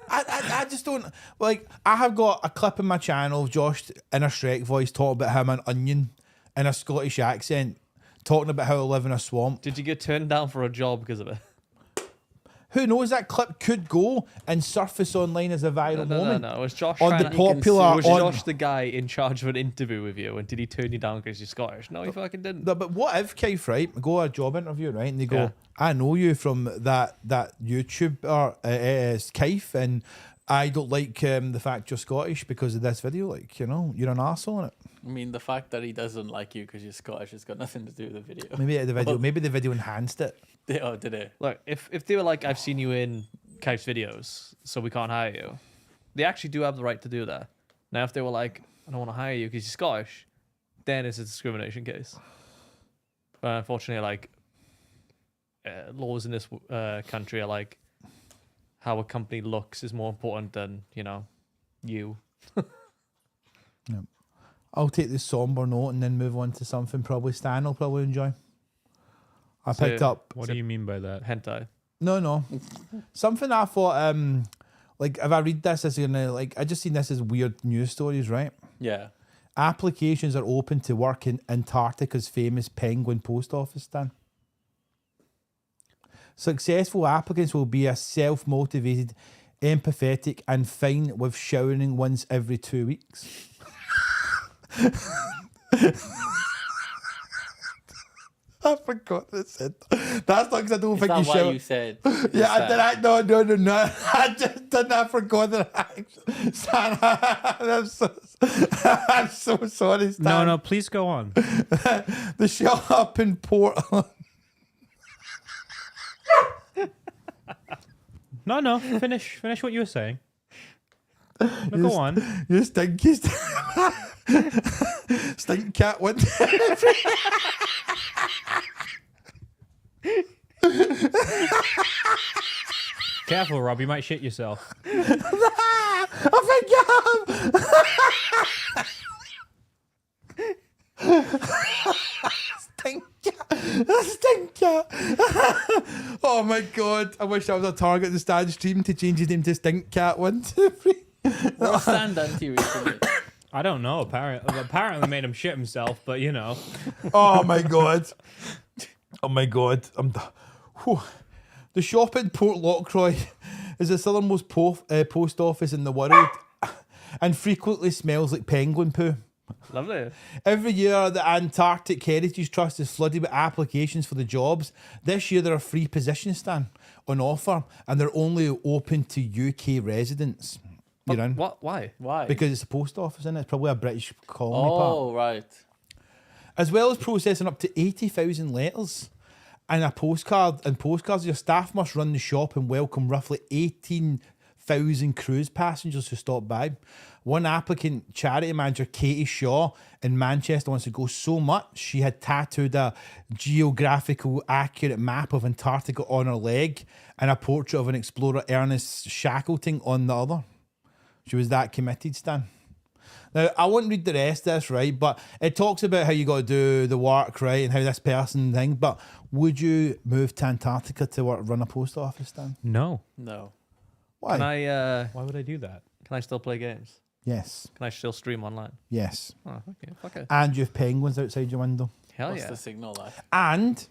I just don't like. I have got a clip in my channel of Josh in a Shrek voice talking about him an onion in a Scottish accent, talking about how I live in a swamp. Did you get turned down for a job because of it? Who knows? That clip could go and surface online as a viral moment. No. It was Josh On trying the to- popular- Was on- Josh the guy in charge of an interview with you? And did he turn you down because you're Scottish? No, he fucking didn't. No, but what if Kaif, right? Go a job interview, right? And they go, Yeah. I know you from that YouTuber, Kaif, and I don't like the fact you're Scottish because of this video. Like, you're an arsehole in it. I mean, the fact that he doesn't like you because you're Scottish has got nothing to do with the video. Maybe the video enhanced it. Did it? Look, if they were like, I've seen you in Kaif's videos, so we can't hire you, they actually do have the right to do that. Now, if they were like, I don't want to hire you because you're Scottish, then it's a discrimination case. But unfortunately, like, laws in this country are like, how a company looks is more important than, you. I'll take this somber note and then move on to something probably Stan will probably enjoy. I So- picked up. What do you mean by that? Hentai. No. Something I thought, like, if I read this, is gonna, like, I just seen this as weird news stories, right? Yeah. Applications are open to work in Antarctica's famous penguin post office, Stan. Successful applicants will be a self-motivated, empathetic, and fine with showering once every 2 weeks. I forgot to say that. That's not because I don't Is think that you why shower. you said? Yeah, I did. No. I just didn't. I forgot that. Stan, I'm so sorry, Stan. No, please go on. The shop up in Portland. No, finish what you were saying. No, go on. You stinky stink cat one. Careful, Rob, you might shit yourself. I think Stink cat. Oh my god. I wish I was a target to Stan stream to change his name to Stink Cat 1, 2, 3. What's Stan done to you recently? I don't know. Apparently made him shit himself, but Oh my god. Oh my god. Whew. The shop in Port Lockroy is the southernmost post office in the world and frequently smells like penguin poo. Lovely. Every year, the Antarctic Heritage Trust is flooded with applications for the jobs. This year, there are 3 positions, Stan, on offer, and they're only open to UK residents. You're in. What? Why? Why? Because it's a post office, isn't it? It's probably a British colony part. Oh, right. As well as processing up to 80,000 letters and a postcard. And postcards, your staff must run the shop and welcome roughly 18,000 cruise passengers who stop by. One applicant, charity manager Katie Shaw in Manchester, wants to go so much she had tattooed a geographical accurate map of Antarctica on her leg and a portrait of an explorer, Ernest Shackleton, on the other. She was that committed, Stan. Now, I won't read the rest of this, right? But it talks about how you got to do the work, right? And how this person thing. But would you move to Antarctica to run a post office, Stan? No. No. Why? Why would I do that? Can I still play games? Yes. Can I still stream online? Yes. Oh, okay. Fuck it. And you have penguins outside your window. Hell What's yeah. the signal like? And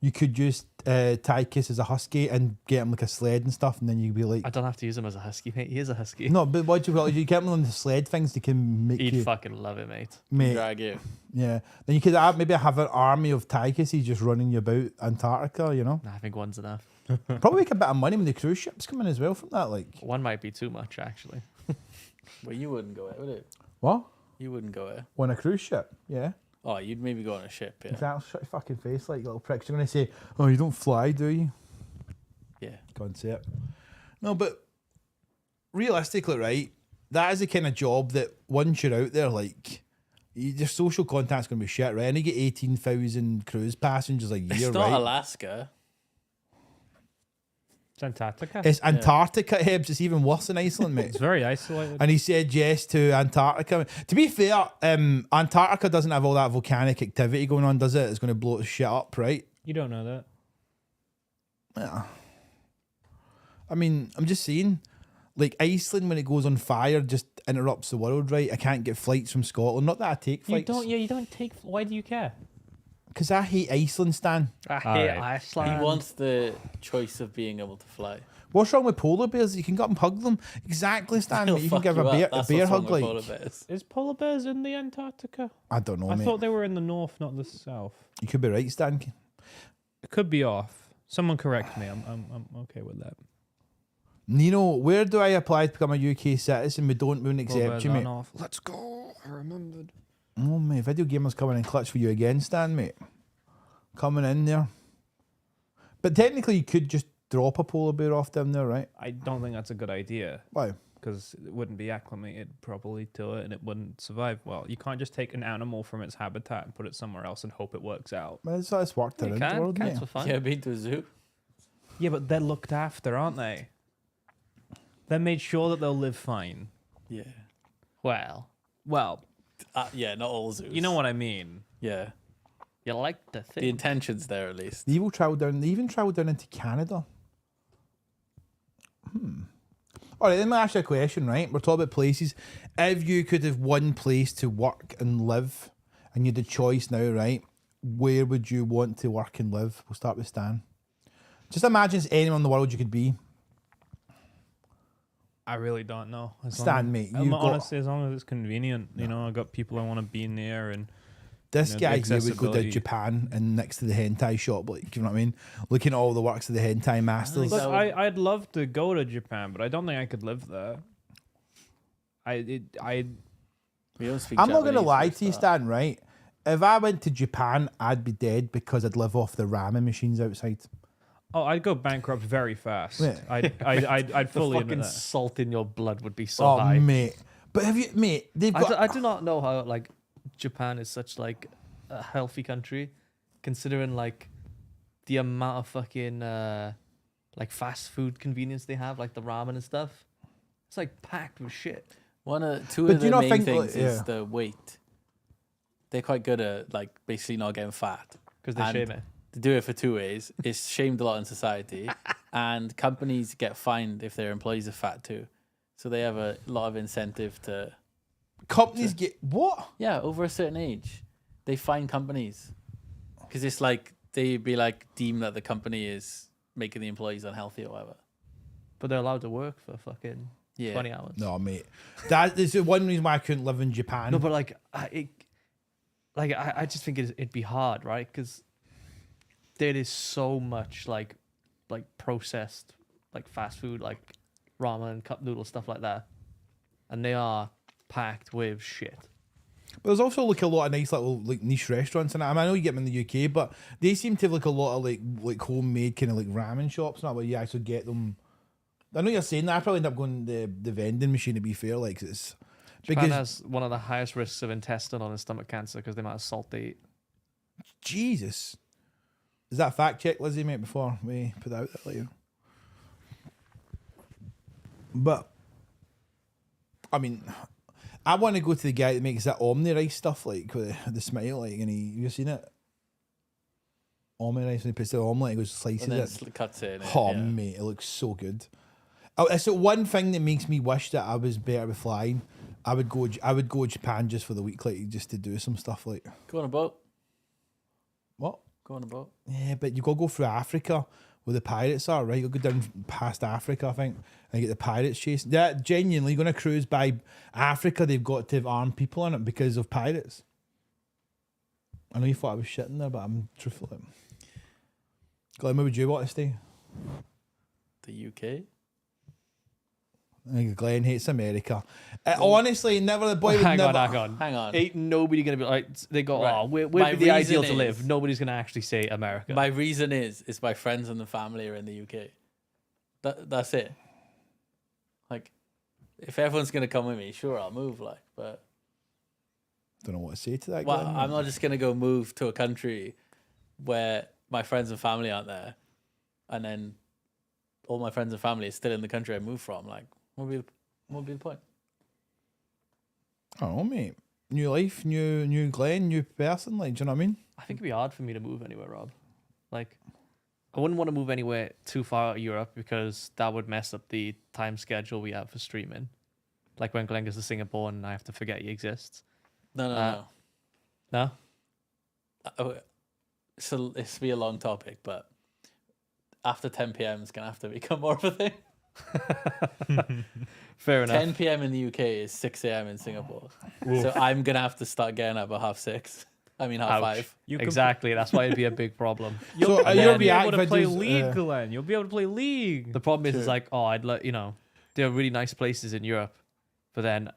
you could use Tychus as a husky and get him like a sled and stuff, and then you'd be like, I don't have to use him as a husky, mate. He is a husky. no, but what you get him on the sled things that can make He'd you, fucking love it, mate. mate. Drag you. Yeah, then you could maybe have an army of Tychuses just running you about Antarctica. You know, Nah, I think one's enough. probably make a bit of money when the cruise ships come in as well from that. Like One might be too much, actually. Well, you wouldn't go it, would it? what? You wouldn't go it. On a cruise ship? Yeah. Oh, you'd maybe go on a ship, yeah. Exactly. Shut your fucking face, like you little pricks. You're gonna say, "Oh, you don't fly, do you?" Yeah. Go and say it. No, but realistically, right? That is the kind of job that once you're out there, like, your social contact's gonna be shit, right? And you get 18,000 cruise passengers a year, It's not right? Alaska. It's Antarctica. It's Antarctica, Hebs. It's even worse than Iceland, mate. It's very isolated. And he said yes to Antarctica. To be fair, Antarctica doesn't have all that volcanic activity going on, does it? It's going to blow the shit up, right? You don't know that. Yeah. I mean, I'm just saying, like Iceland, when it goes on fire, just interrupts the world, right? I can't get flights from Scotland. Not that I take You flights. don't. Yeah, you don't take. Why do you care? Because I hate Iceland, Stan. I hate Alright. Iceland. He wants the choice of being able to fly. What's wrong with polar bears? You can go up and hug them. Exactly, Stan. They'll mate. You can fuck give you a up. bear, That's a bear what's wrong hug, with like. polar bears. Is polar bears in the Antarctica? I don't know, I mate. thought they were in the north, not the south. You could be right, Stan. It could be off. Someone correct me. I'm okay with that. Nino, where do I apply to become a UK citizen? We won't Polar accept bears you, are mate. off. Let's go. I remembered. Oh, mate, video gamers coming in clutch for you again, Stan, mate. Coming in there. But technically, you could just drop a polar bear off down there, right? I don't think that's a good idea Why? because it wouldn't be acclimated properly to it and it wouldn't survive well. You can't just take an animal from its habitat and put it somewhere else and hope it works out. Well, that's how it's worked You around the world, can. mate. Cats are fun. You ever been to a zoo? Yeah, but they're looked after, aren't they? They're made sure that they'll live fine. Yeah. Well, Well, Yeah, not all zoos. you know what I mean. Yeah. you like to The think. intention's there at least. They even travelled down into Canada. All right, let me ask you a question, right? We're talking about places. If you could have one place to work and live, and you had a choice now, right? Where would you want to work and live? We'll start with Stan. Just imagine it's anyone in the world you could be. I really don't know. Stan, mate, you've got- honestly, as long as it's convenient, you know, I got people I want to be near, and This You know, guy the here would go to accessibility. Japan and next to the hentai shop, like, you know what I mean? Looking at all the works of the hentai masters. look, That would- I'd love to go to Japan, but I don't think I could live there. We don't speak I'm not going to Japanese lie for to you, a start. Stan, right? If I went to Japan, I'd be dead because I'd live off the ramen machines outside. Oh, I'd go bankrupt very fast. Yeah. I'd The fully fucking admit that. salt in your blood would be so Oh, high. mate. But have you, mate, they've got... I do not know how like Japan is such like a healthy country, considering like the amount of fucking like fast food convenience they have, like the ramen and stuff. It's like packed with shit. Two But of do you the not main think, things like, is yeah. the weight. They're quite good at like basically not getting fat. Because they And shame it. They do it for two ways. It's shamed a lot in society, and companies get fined if their employees are fat too. So they have a lot of incentive to, Companies get... What? yeah, over a certain age, they fine companies because it's like they be like deem that the company is making the employees unhealthy or whatever. But they're allowed to work for fucking Yeah. 20 hours. No, mate. That is the one reason why I couldn't live in Japan. No, but like, I just think it'd be hard, right? Because there is so much like processed, like fast food, like ramen, cup noodle, stuff like that, and they are packed with shit. But there's also like a lot of nice little like niche restaurants and that. I mean, I know you get them in the UK, but they seem to have like a lot of like homemade kind of like ramen shops, not where you actually get them. I know you're saying that. I probably end up going the vending machine, to be fair, like 'cause it's Japan because has one of the highest risks of intestinal and stomach cancer because the amount of salt they eat. Jesus. Is that fact check, Lizzie, mate, before we put that out there later? But I mean, I want to go to the guy that makes that Omni rice stuff, like with the smile, like, and you seen it? Omni rice, when he puts the omelette, he goes slices And then it. cuts it in. Oh, yeah. mate, it looks so good. Oh, it's the one thing that makes me wish that I was better with flying. I would go Japan just for the week, like just to do some stuff, like Go on a boat. what? Go on a boat. Yeah, but you got to go through Africa where the pirates are, right? You'll go down past Africa, I think, and get the pirates chasing. Yeah, genuinely, going to cruise by Africa, they've got to have armed people on it because of pirates. I know you thought I was shitting there, but I'm truthful. Glen, where would you want to stay? The UK. I think Glen hates America. Honestly, never the boy would hang never. on. Hang on. Ain't nobody gonna be like they go. Right. Oh, we're My the ideal reason to live. is- Nobody's gonna actually say America. My reason is my friends and the family are in the UK. That's it. Like, if everyone's gonna come with me, sure, I'll move. Like, but Don't know what to say to that. well, Glen. I'm not just gonna go move to a country where my friends and family aren't there, and then all my friends and family are still in the country I moved from. Like, what would be the point? I don't know, mate. New life, new Glen, new person. Like, do you know what I mean? I think it'd be hard for me to move anywhere, Rob. Like, I wouldn't want to move anywhere too far out of Europe because that would mess up the time schedule we have for streaming. Like when Glen goes to Singapore and I have to forget he exists. No. No? So this will be a long topic, but after 10 p.m. is gonna have to become more of a thing. Fair enough. 10 p.m. in the UK is 6 a.m. in Singapore. So I'm gonna have to start getting up at 5:30. I mean, Ouch. 5:30. You can- Exactly. That's why it'd be a big problem. So, You'll your be able React to play videos, League, Glenn. You'll be able to play League. The problem is, True. it's like, oh, I'd let there are really nice places in Europe, but then,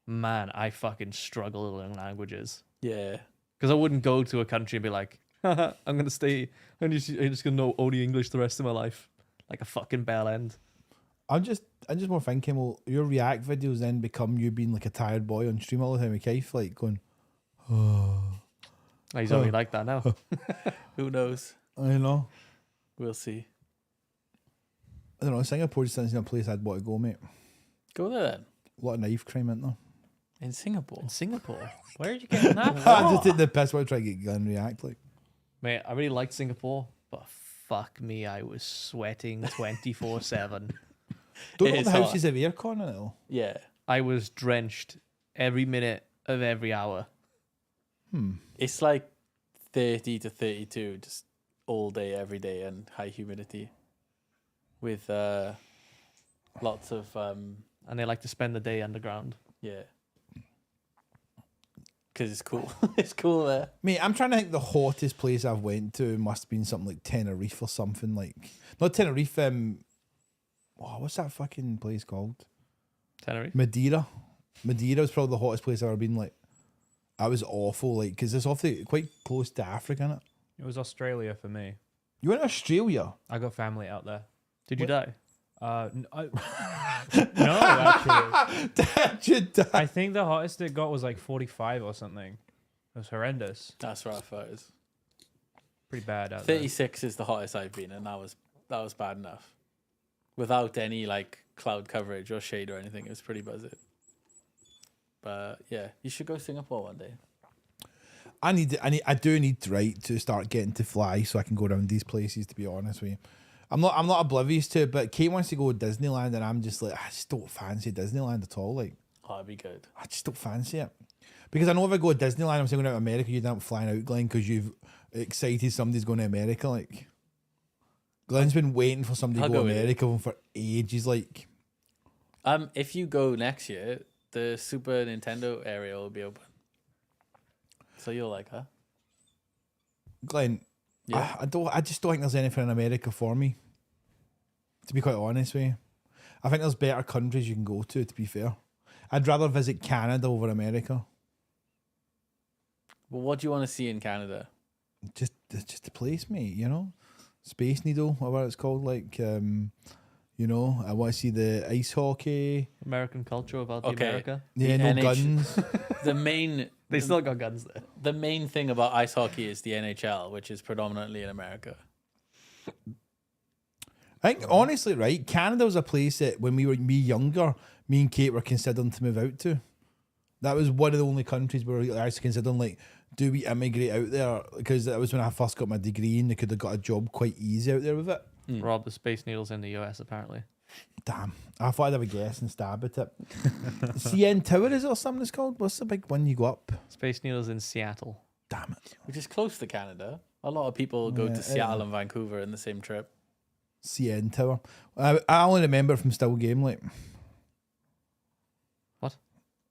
man, I fucking struggle to learn languages Yeah. because I wouldn't go to a country and be like, I'm gonna stay. I'm just gonna know only English the rest of my life, like a fucking bell end. I'm just more thinking, well, your React videos then become you being like a tired boy on stream all the time with Kaif, like going, He's only like that now. Who knows? I know. We'll see. I don't know. Singapore just isn't a place I'd want to go, mate. Go there then. A lot of knife crime, isn't there? In Singapore. In Singapore, Where did you get that I from? just did the piss while trying to get Glen React, like. mate, I really liked Singapore, but fuck me, I was sweating 24/7. Don't It all is the hot. houses have aircon in it though. Yeah. I was drenched every minute of every hour. It's like 30 to 32 just all day, every day, and high humidity with lots of, And they like to spend the day underground. yeah. Because it's cool. It's cool there. Mate, I'm trying to think the hottest place I've went to must have been something like Tenerife or something like. Not Tenerife, what's that fucking place called? Tenerife. Madeira. Madeira was probably the hottest place I've ever been. Like, that was awful. Like, because it's awfully quite close to Africa, innit? It was Australia for me. You went to Australia? I got family out there. Did you die? No, actually. Did you die? I think the hottest it got was like 45 or something. It was horrendous. That's rough. That is. Pretty bad out there. 36 is the hottest I've been, and that was bad enough. Without any like cloud coverage or shade or anything, it was pretty buzzing. But yeah, you should go Singapore one day. I do need right to start getting to fly so I can go around these places. To be honest with you, I'm not oblivious to it. But Kate wants to go to Disneyland, and I'm just like, I just don't fancy Disneyland at all. Like, Oh, that'd be good. I just don't fancy it because I know if I go to Disneyland, I'm saying going out to America, you end up flying out, Glen, because you've excited somebody's going to America. Like, Glen's been waiting for somebody I'll to go go to with America for ages. Like, If you go next year, the Super Nintendo area will be open. So you'll like her. Glen, Yeah. I just don't think there's anything in America for me. To be quite honest with you, I think there's better countries you can go to. To be fair, I'd rather visit Canada over America. Well, what do you want to see in Canada? Just a place, mate. You know, Space Needle, whatever it's called. Like, you know, I want to see the ice hockey. American culture about the Okay. America. Yeah, The no guns. The main They still got guns there. the main thing about ice hockey is the NHL, which is predominantly in America. I think honestly, right, Canada was a place that when we were younger, me and Kate were considering to move out to. That was one of the only countries where we were actually considering, like, do we immigrate out there? Because that was when I first got my degree and they could have got a job quite easy out there with it. Rob, the Space Needle's in the US apparently. Damn, I thought I'd have a guess and stab at it. CN Tower, is it, or something it's called? What's the big one you go up? Space Needle's in Seattle. Damn it. Which is close to Canada. A lot of people go Yeah, to Seattle and Vancouver in the same trip. CN Tower. I only remember it from Still Game, like. What?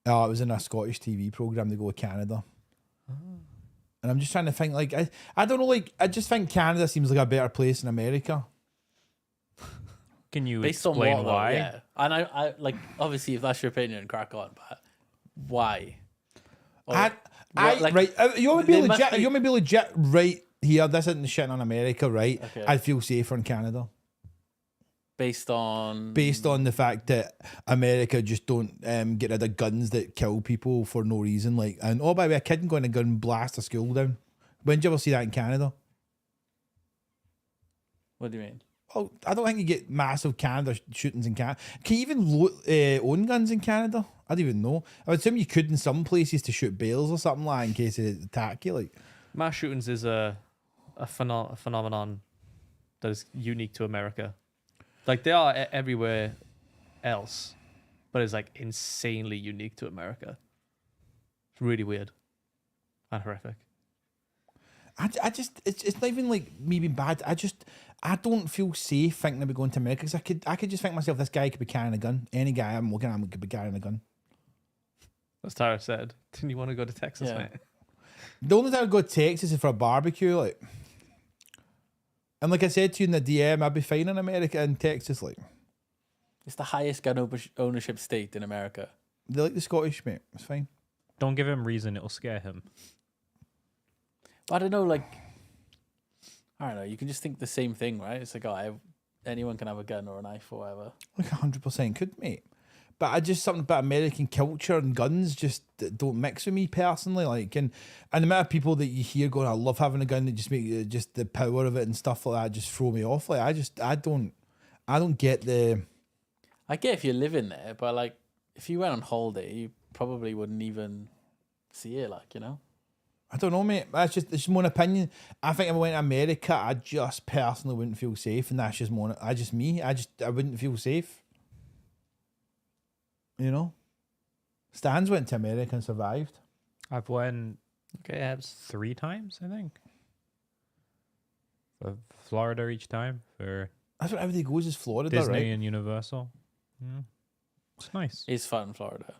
Oh, it was in a Scottish TV program to go to Canada. And I'm just trying to think, like, I don't know, like, I just think Canada seems like a better place than America. Can you Based on explain what, though? why? Yeah. And I like, obviously, if that's your opinion, crack on, but why? Or Right, you want me to be there must legit? be- You want me to be legit right here? This isn't shitting on America, right? Okay. I'd feel safer in Canada based on the fact that America just don't get rid of guns that kill people for no reason. Like, and oh, by the way, a kid can go in a gun and blast a school down. When did you ever see that in Canada? What do you mean? Oh, I don't think you get massive Canada shootings in Canada. Can you even own guns in Canada? I don't even know. I would assume you could in some places to shoot bales or something like in case they attack you. Like, Mass shootings is a phenomenon that is unique to America. Like they are everywhere else, but it's like insanely unique to America. It's really weird and horrific. I just it's not even like me being bad. I don't feel safe thinking about going to America because I could just think to myself, this guy could be carrying a gun. Any guy I'm looking at could be carrying a gun. As Tara said, didn't you want to go to Texas, Yeah. mate? The only time I go to Texas is for a barbecue, like. And like I said to you in the DM, I'd be fine in America and Texas, like. It's the highest gun ownership state in America. They like the Scottish, mate. It's fine. Don't give him reason; it'll scare him. I don't know, like, I don't know. You can just think the same thing, right? It's like, oh, anyone can have a gun or a knife or whatever. Like 100% could, mate. But I just something about American culture and guns just don't mix with me personally. Like, and the amount of people that you hear going, I love having a gun, that just make just the power of it and stuff like that just throw me off. Like, I don't get the. I get if you're living there, but like, if you went on holiday, you probably wouldn't even see it, like, you know? I don't know, mate. It's just my own opinion. I think if I went to America, I just personally wouldn't feel safe, and that's just more. I wouldn't feel safe. You know, Stans went to America and survived. I've went Okay, abs. 3 times, I think. For Florida each time, for That's what everybody goes is Florida, Disney right? and Universal. Yeah. It's nice. It's fun in Florida.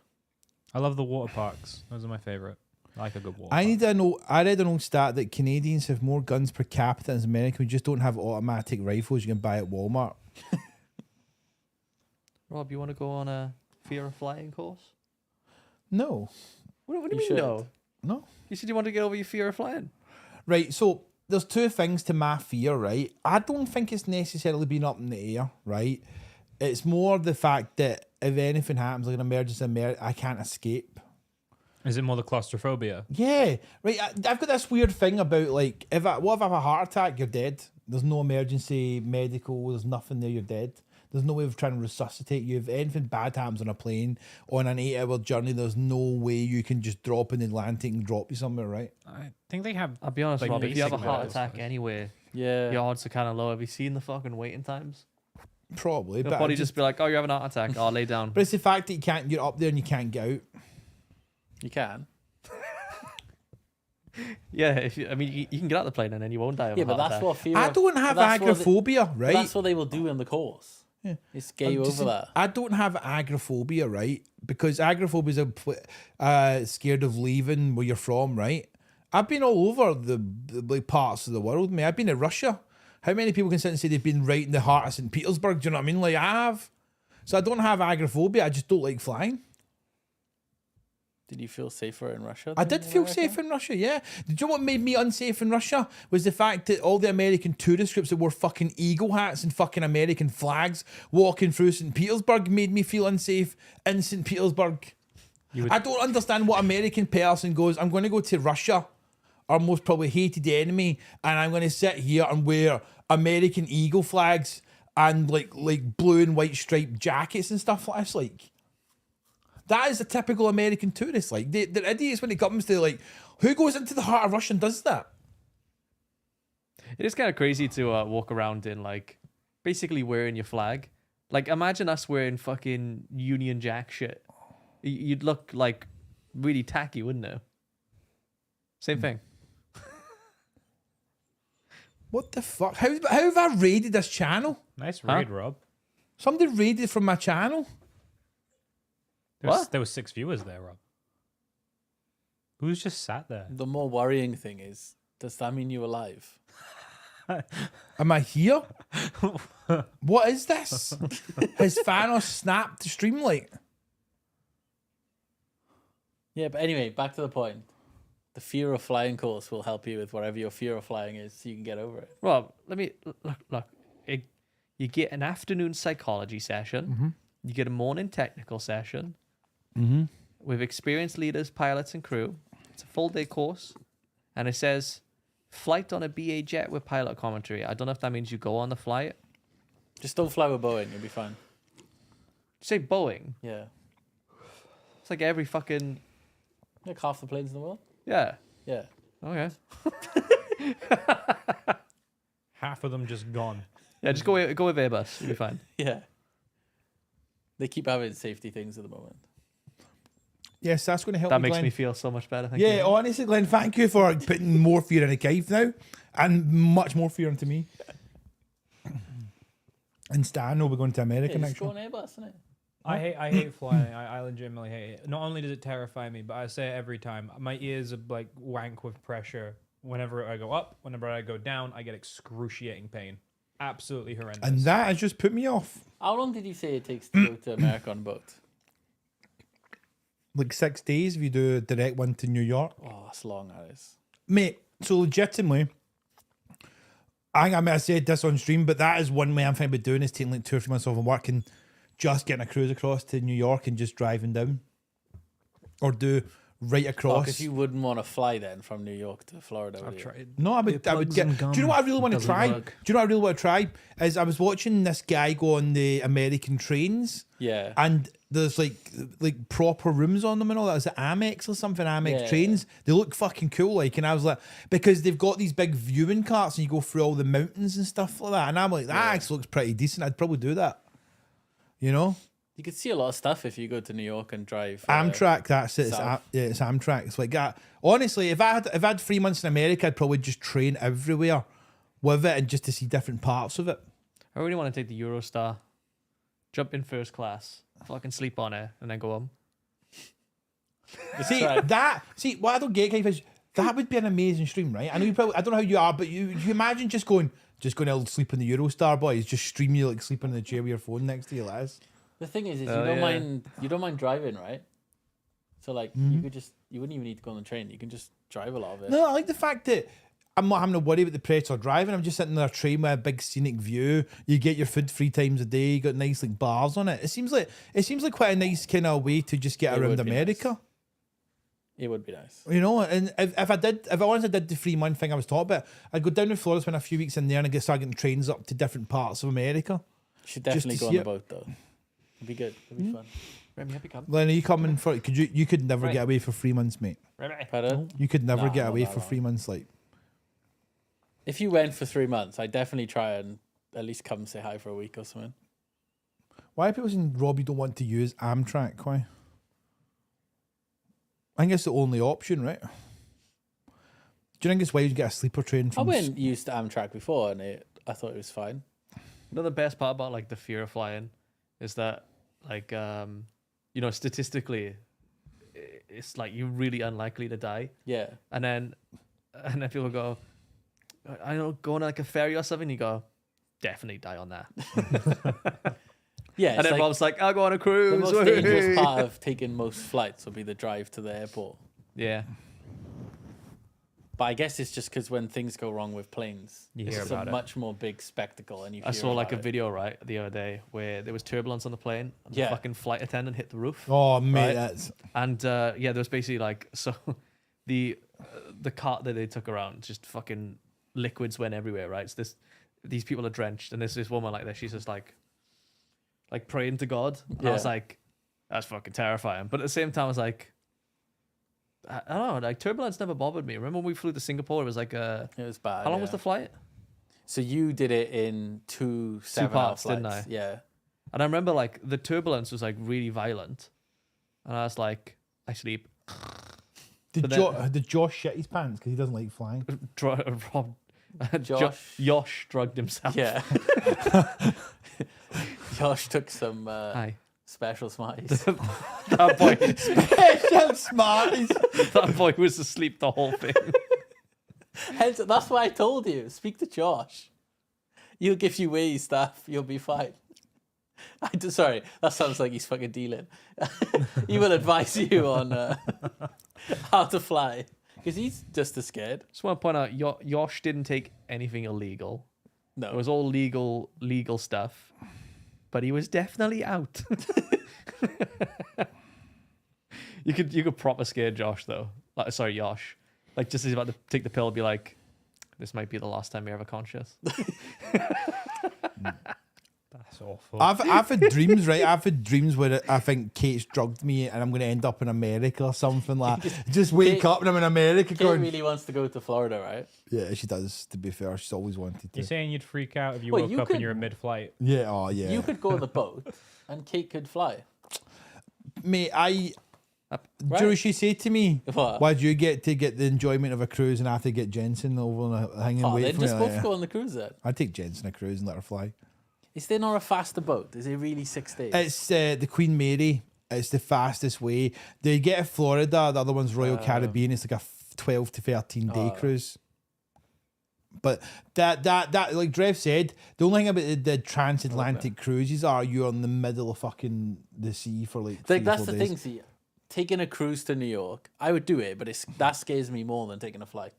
I love the water parks. Those are my favorite. I like a good water I park. need to know. I read an old stat that Canadians have more guns per capita than America. We just don't have automatic rifles you can buy at Walmart. Rob, you want to go on a fear of flying course? No, What do You you mean should. no? no. You said you want to get over your fear of flying. Right. So there's 2 things to my fear. Right. I don't think it's necessarily being up in the air. Right. It's more the fact that if anything happens, like an emergency, I can't escape. Is it more the claustrophobia? Yeah, right. I've got this weird thing about like, what if I have a heart attack? You're dead. There's no emergency medical. There's nothing there. You're dead. There's no way of trying to resuscitate you. If anything bad happens on a plane on an 8-hour journey, there's no way you can just drop in the Atlantic and drop you somewhere, right? I think they have. I'll be honest, Like Rob, if you have a basic heart levels, attack but- anywhere, Yeah. your odds are kind of low. Have you seen the fucking waiting times? Probably, Your but body just be like, oh, you're having a heart attack. Oh, lay down. But it's the fact that you're up there and you can't get out. You can. Yeah, you can get out the plane and then you won't die of Yeah, a but heart that's attack. what fear I of- don't but have that's what they- agoraphobia, but right? That's what they will do in the course. Yeah. It's scare you over that. I don't have agoraphobia, right? Because agoraphobia is scared of leaving where you're from, right? I've been all over the like parts of the world, mate. I've been to Russia. How many people can sit and say they've been right in the heart of St. Petersburg? Do you know what I mean? Like, I have. So I don't have agoraphobia. I just don't like flying. Did you feel safer in Russia? I than did feel America? safe in Russia, yeah. Did you know what made me unsafe in Russia? Was the fact that all the American tourist groups that wore fucking eagle hats and fucking American flags walking through St. Petersburg made me feel unsafe in St. Petersburg. I don't understand what American person goes, I'm going to go to Russia, our most probably hated enemy, and I'm going to sit here and wear American eagle flags and like blue and white striped jackets and stuff like this. Like, that is a typical American tourist. Like, they're idiots when it comes to like, who goes into the heart of Russia and does that? It is kind of crazy to walk around in like basically wearing your flag. Like imagine us wearing fucking Union Jack shit. You'd look like really tacky, wouldn't it? Same thing. What the fuck? How have I raided this channel? Nice Huh? raid, Rob. Somebody raided from my channel. There was 6 viewers there, Rob. Who's just sat there? The more worrying thing is, does that mean you're alive? Am I here? What is this? Has Thanos snapped the streamlight? Yeah, but anyway, back to the point. The fear of flying course will help you with whatever your fear of flying is, so you can get over it. Rob, let me look. You get an afternoon psychology session. You get a morning technical session with experienced leaders, pilots, and crew. It's a full day course, and it says flight on a BA jet with pilot commentary. I don't know if that means you go on the flight. Just don't fly with Boeing, you'll be fine. Say Boeing. Yeah. It's like every fucking Like half the planes in the world? yeah. Yeah. Okay. Half of them just gone. Yeah, just go with Airbus. You'll be fine. Yeah. They keep having safety things at the moment. Yes, that's going to help That me, makes Glenn. me feel so much better. Thank Yeah, you. honestly, Glenn, thank you for putting more fear in a Kaif now, and much more fear into me. And Stan will be going to America Yeah, next just go year. on Airbus, isn't it? I hate flying. I legitimately hate it. Not only does it terrify me, but I say it every time. My ears are like wank with pressure. Whenever I go up, whenever I go down, I get excruciating pain. Absolutely horrendous. And that has just put me off. How long did you say it takes to go to America on boat? Like 6 days if you do a direct one to New York. Oh, that's long, that is. Mate, so legitimately, I may have said this on stream, but that is one way I'm thinking about doing is taking like 2 or 3 months off of work and just getting a cruise across to New York and just driving down. Or do right across. Because you wouldn't want to fly then from New York to Florida, would I've you? tried. No, I would get. Do you know what I really want to try? Do you know what I really want to try? Is I was watching this guy go on the American trains, Yeah. and there's like proper rooms on them and all that. Is it Amex or something? Amex Yeah. trains. They look fucking cool, like. And I was like, because they've got these big viewing carts and you go through all the mountains and stuff like that. And I'm like, that Yeah. actually looks pretty decent. I'd probably do that. You know, You could see a lot of stuff if you go to New York and drive. Amtrak. That's it. south. It's Amtrak. It's like that. Honestly, if I had 3 months in America, I'd probably just train everywhere with it and just to see different parts of it. I really want to take the Eurostar, jump in first class, fucking sleep on it, and then go home. See what I don't get, Kaif, is that would be an amazing stream, right? I know you probably, I don't know how you are, but you imagine just going to sleep in the Eurostar, boys, just stream you like sleeping in the chair with your phone next to you, lads. The thing is Oh, you don't mind driving, right? So like you wouldn't even need to go on the train. You can just drive a lot of it. No, I like the fact that I'm not having to worry about the pressure driving. I'm just sitting in a train with a big scenic view. You get your food 3 times a day. You got nice like bars on it. It seems like quite a nice kind of way to just get It around would be America. nice. It would be nice. You know, and if I once I did the 3 month thing I was talking about, I'd go down to Florida, spend a few weeks in there, and start getting trains up to different parts of America. You should Just definitely to go on see the it. boat though. It'd be good. It'd be fun. Remy, happy come. Glenn, are you coming for? You could never get away for 3 months, mate. Pardon? You could never Nah, get not away that for long. 3 months, like. If you went for 3 months, I'd definitely try and at least come say hi for a week or something. Why are people saying, Rob, you don't want to use Amtrak? Why? I think it's the only option, right? Do you think it's why you get a sleeper train I from? went used to Amtrak before and I thought it was fine. You know, the best part about like the fear of flying is that like statistically it's like you're really unlikely to die, Yeah. and then people go, I don't know, go on like a ferry or something, you go, definitely die on that. Yeah. And It's then like Rob's like, I'll go on a the cruise. most dangerous part of taking most flights would be the drive to the airport. Yeah. But I guess it's just because when things go wrong with planes, You it's hear a about it. much more big spectacle. And you I hear saw like a about it. video right the other day where there was turbulence on the plane and Yeah. the fucking flight attendant hit the roof. Oh, mate, Right. that's. And there was basically like, so the cart that they took around, just fucking liquids went everywhere, right? So these people are drenched, and there's this woman like that. She's just like praying to God. And I was Yeah. like, that's fucking terrifying. But at the same time, I was like, I don't know, like turbulence never bothered me. Remember when we flew to Singapore? It was like It was bad. how long was yeah. the flight? So you did it in 2 7-hour parts, flights, didn't I? Yeah. And I remember like the turbulence was like really violent, and I was like, I sleep. Did, But then- did Josh shit his pants because he doesn't like flying? Rob Josh drugged himself. Yeah. Josh took some Aye. special smarties. That boy, Special smarties. that boy was asleep the whole thing. Hence, that's why I told you. Speak to Josh. He'll give you whey stuff. You'll be fine. Sorry, that sounds like he's fucking dealing. He will advise you on how to fly because he's just as scared. Just want to point out, Josh didn't take anything illegal. No, It was all legal stuff, but he was definitely out. You could proper scare Josh though. Like, sorry, Josh. Like just as he's about to take the pill, be like, "This might be the last time you're ever conscious." That's awful. I've had dreams, right? I've had dreams where I think Kate's drugged me and I'm going to end up in America or something like that. Just wake Kate- up and I'm in America Kate going, really wants to go to Florida, right? yeah, she does, to be fair. She's always wanted You're to. saying you'd freak out if you Well, woke you up could- and you're in mid-flight? Yeah, oh, yeah. You could go on the boat, and Kate could fly. Mate, do you know Right. what she said to me? What? Why do you get to get the enjoyment of a cruise and I have to get Jensen over and hang and Oh, wait then for me? just Like, both go on the cruise then. I'd take Jensen a cruise and let her fly. Is there not a faster boat? Is it really 6 days? It's the Queen Mary. It's the fastest way. They get to Florida. The other one's Royal Caribbean. It's like a 12 to 13 day cruise. But that like Drev said, the only thing about the transatlantic cruises are you're in the middle of fucking the sea for like 3 That's 4 the days. thing. See, taking a cruise to New York, I would do it, but that scares me more than taking a flight.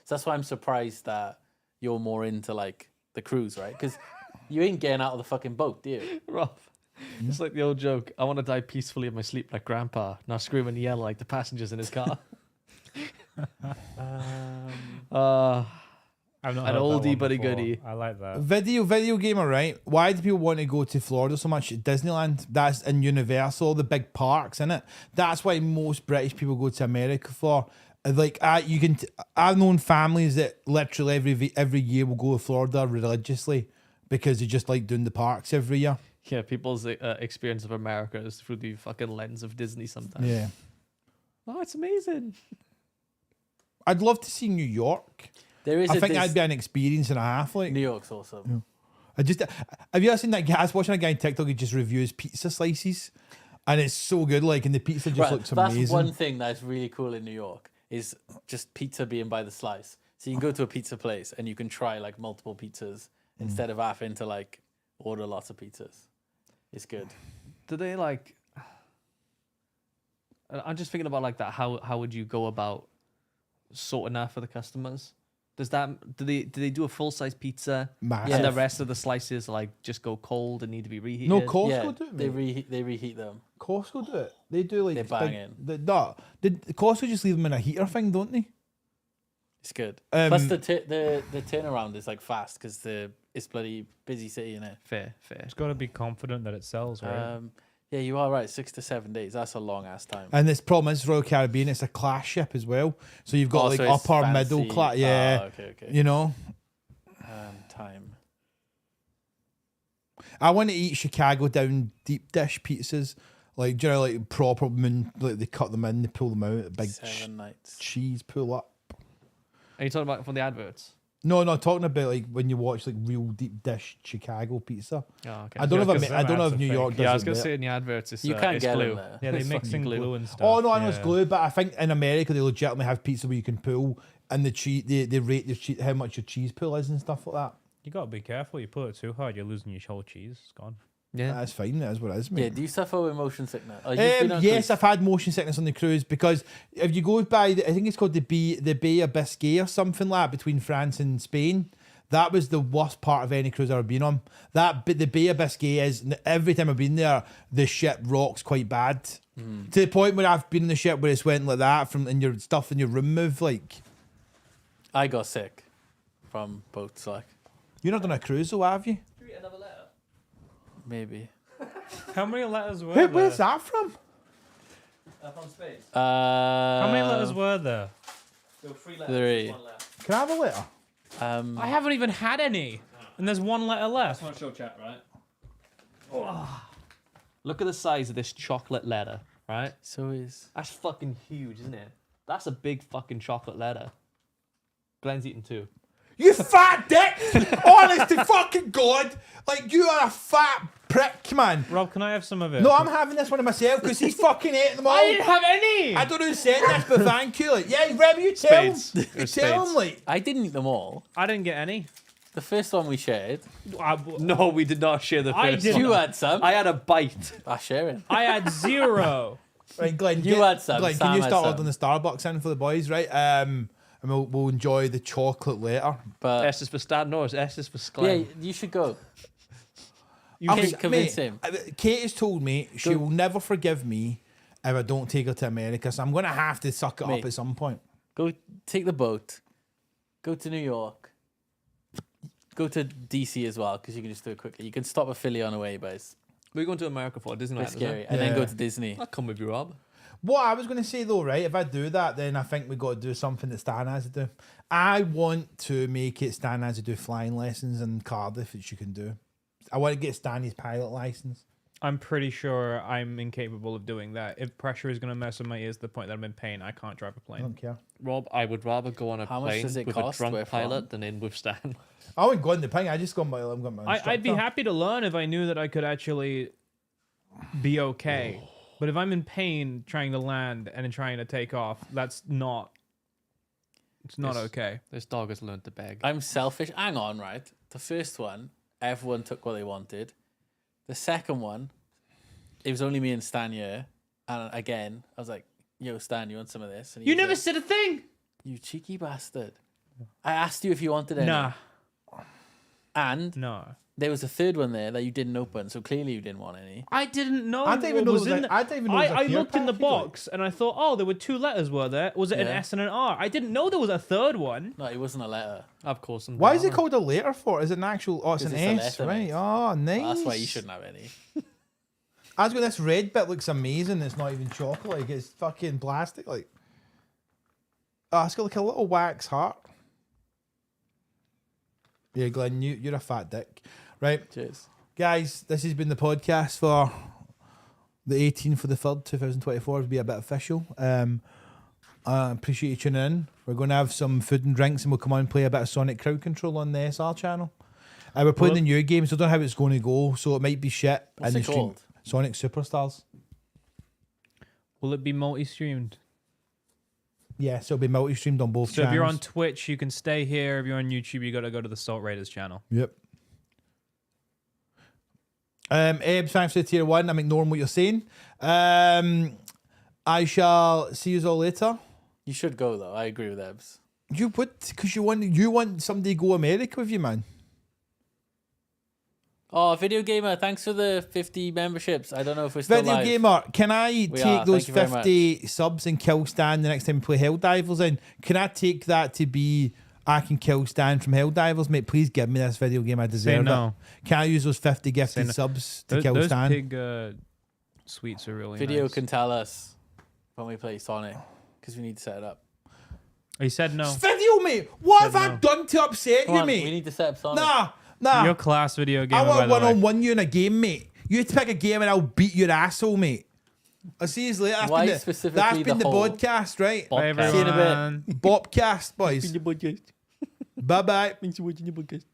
So that's why I'm surprised that you're more into like the cruise, right? Because you ain't getting out of the fucking boat, do you? Rob, it's like the old joke. I want to die peacefully in my sleep like Grandpa, now scream and yell like the passengers in his car. I've not An heard that oldie one but a before. goodie. I like that. Video gamer, right? Why do people want to go to Florida so much? Disneyland, that's in Universal, the big parks, innit? That's why most British people go to America for. Like, I've known families that literally every year will go to Florida religiously because they just like doing the parks every year. Yeah, people's experience of America is through the fucking lens of Disney sometimes. Yeah. Oh, it's amazing. I'd love to see New York. There is. I think that'd be an experience and a half. Like, New York's awesome. have you ever seen that guy? I was watching a guy on TikTok who just reviews pizza slices, and it's so good. Like, and the pizza just looks That's amazing. one thing that's really cool in New York is just pizza being by the slice. So you can go to a pizza place and you can try like multiple pizzas instead of having to like order lots of pizzas. It's good. Do they like? I'm just thinking about like that. How would you go about sorting that for the customers? Do they do a full size pizza Massive. and the rest of the slices like just go cold and need to be reheated? No, Costco Yeah, do it. they mate. reheat them. Costco do it. They do like They bang in. Costco just leave them in a heater thing, don't they? It's good. Um, Plus the turnaround is like fast because it's bloody busy city in it. Fair. It's got to be confident that it sells, right? Yeah, you are right. 6 to 7 days. That's a long ass time. And this problem is Royal Caribbean. It's a class ship as well, so you've got like so it's upper fancy. middle class. Yeah, Okay. you know. Time. I want to eat Chicago down deep dish pizzas, like, do you know, like proper moon, like they cut them in, they pull them out, big 7 nights. cheese pull up. Are you talking about from the adverts? No, talking about like when you watch like real deep dish Chicago pizza. Oh, okay. I don't know Yeah, 'cause if I don't know if them New ads are York fake. does Yeah, I was it gonna there. say in the adverts, it's You can't it's get glue. them there. Yeah, they It's mix fucking in glue. glue and stuff. Oh no, I know it's yeah. glue, but I think in America they legitimately have pizza where you can pull and the cheese. They rate the cheese, how much your cheese pull is and stuff like that. You got to be careful. You pull it too hard, you're losing your whole cheese. It's gone. Yeah. That's fine. That is what it is, Yeah, mate. do you suffer with motion sickness? Oh, you've been on Yes, cruise? I've had motion sickness on the cruise because if you go by, I think it's called the Bay of Biscay or something like that between France and Spain. That was the worst part of any cruise I've ever been on. The Bay of Biscay is, every time I've been there, the ship rocks quite bad. To the point where I've been in the ship where it's went like that and your stuff in your room move. Like, I got sick from boats, like you're not on a cruise though, have you? maybe. How many letters were there? Where's that from? From space. How many letters were there? There were 3 Three. Can I have a letter? I haven't even had any. And there's one letter left. want to show chat, right? Look at the size of this chocolate letter, right? So is That's fucking huge, isn't it? That's a big fucking chocolate letter. Glenn's eating 2. You fat dick! Honest to fucking God! Like, you are a fat prick, man. Rob, can I have some of it? No, I'm having this one of myself because he's fucking ate them all. I didn't have any. I don't know who said this, but thank you. Like, yeah, Remy, you tell him. Spades. It You was tell spades. him, like. I didn't eat them all. I didn't get any. The first one we shared. No, we did not share the I first did one. You had some. I had a bite. I'm sharing. I had 0. Right, Glen, You had some, Glen, Sam can you had start some. ordering the Starbucks in for the boys, right? And we'll enjoy the chocolate later. But S is for Stan. No, S is for yeah, Glen. you should go. You Okay, can convince him. Kate has told me she will never forgive me if I don't take her to America, so I'm going to have to suck it Mate. up at some point. Go take the boat. Go to New York. Go to DC as well, because you can just do it quickly. You can stop at Philly on the way, but it's We're going to America for a bit Disneyland. scary. Isn't And then Yeah. go to Disney. it? I'll come with you, Rob. What I was going to say though, right, if I do that, then I think we got to do something that Stan has to do. I want to make it Stan has to do flying lessons in Cardiff, which you can do. I want to get Stan his pilot license. I'm pretty sure I'm incapable of doing that. If pressure is going to mess with my ears to the point that I'm in pain, I can't drive a I plane. don't care. Rob, I would rather go on a How much plane does it with cost? a drunk Where pilot from? than in with Stan. I wouldn't go in the ping. I just got my. I'm got my. I'd be instructor. happy to learn if I knew that I could actually be okay. But if I'm in pain trying to land and trying to take off, that's not. It's not Yes. okay. This dog has learned to beg. I'm selfish. Hang on, right? The first one, everyone took what they wanted. The second one, it was only me and Stan here. And again, I was like, yo, Stan, you want some of this? And he You was never like, said a thing. you cheeky bastard. I asked you if you wanted any. Nah, And no. there was a third one there that you didn't open, so clearly you didn't want any. I didn't know. I didn't even what know was there was in a- the- I didn't even know there was a I care looked in the package, like- box and I thought, oh, there were 2 letters, were there? Was it an Yeah. S and an R? I didn't know there was a third one. No, it wasn't a letter. Of course. Why is it called a letter for? Is it an actual? Oh, it's an 'Cause it's a S, letter, right? mate. Oh, nice. Well, that's why you shouldn't have any. I was going. This red bit looks amazing. It's not even chocolate. Like it's fucking plastic. Like, oh, it's got like a little wax heart. Yeah, Glenn, you're a fat dick, right? Cheers. Guys, this has been the podcast for the 18th of the 3rd, 2024 to be a bit official. I appreciate you tuning in. We're going to have some food and drinks and we'll come on and play a bit of Sonic Crowd Control on the SR channel. We're playing the new game, so I don't know how it's going to go, so it might be shit. What's in it the stream. called? Sonic Superstars. Will it be multi-streamed? Yeah, so it'll be multi-streamed on both So channels. if you're on Twitch, you can stay here. If you're on YouTube, you got to go to the Salt Raiders channel. Yep. Eb, thanks for the tier 1. I'm ignoring what you're saying. I shall see you all later. You should go, though. I agree with Ebs. You would, because you want somebody to go America with you, man. Oh, Video Gamer, thanks for the 50 memberships. I don't know if we're still Video live. Gamer, can I We take are. those Thank you very 50 subs and kill Stan the next time we play Helldivers in? Can I take that to be I can kill Stan from Helldivers? Mate, please give me this Video Game. I deserve no. it. Can I use those 50 gifted no. subs to Those, kill those Stan? pig sweets are really Video nice. can tell us when we play Sonic, because we need to set it up. He said no. Video, mate. What have Said I no. done to upset Come you, on, mate? we need to set up Sonic. Nah. Your class video game. I by want the way. one-on-one you in a game, mate. You pick a game and I'll beat your asshole, mate. I'll see you later. That's Why been the, specifically that's been the the whole- podcast, right? Bye, See you in a bit. everyone. Bobcast, boys. Bye-bye. Thanks for watching the podcast.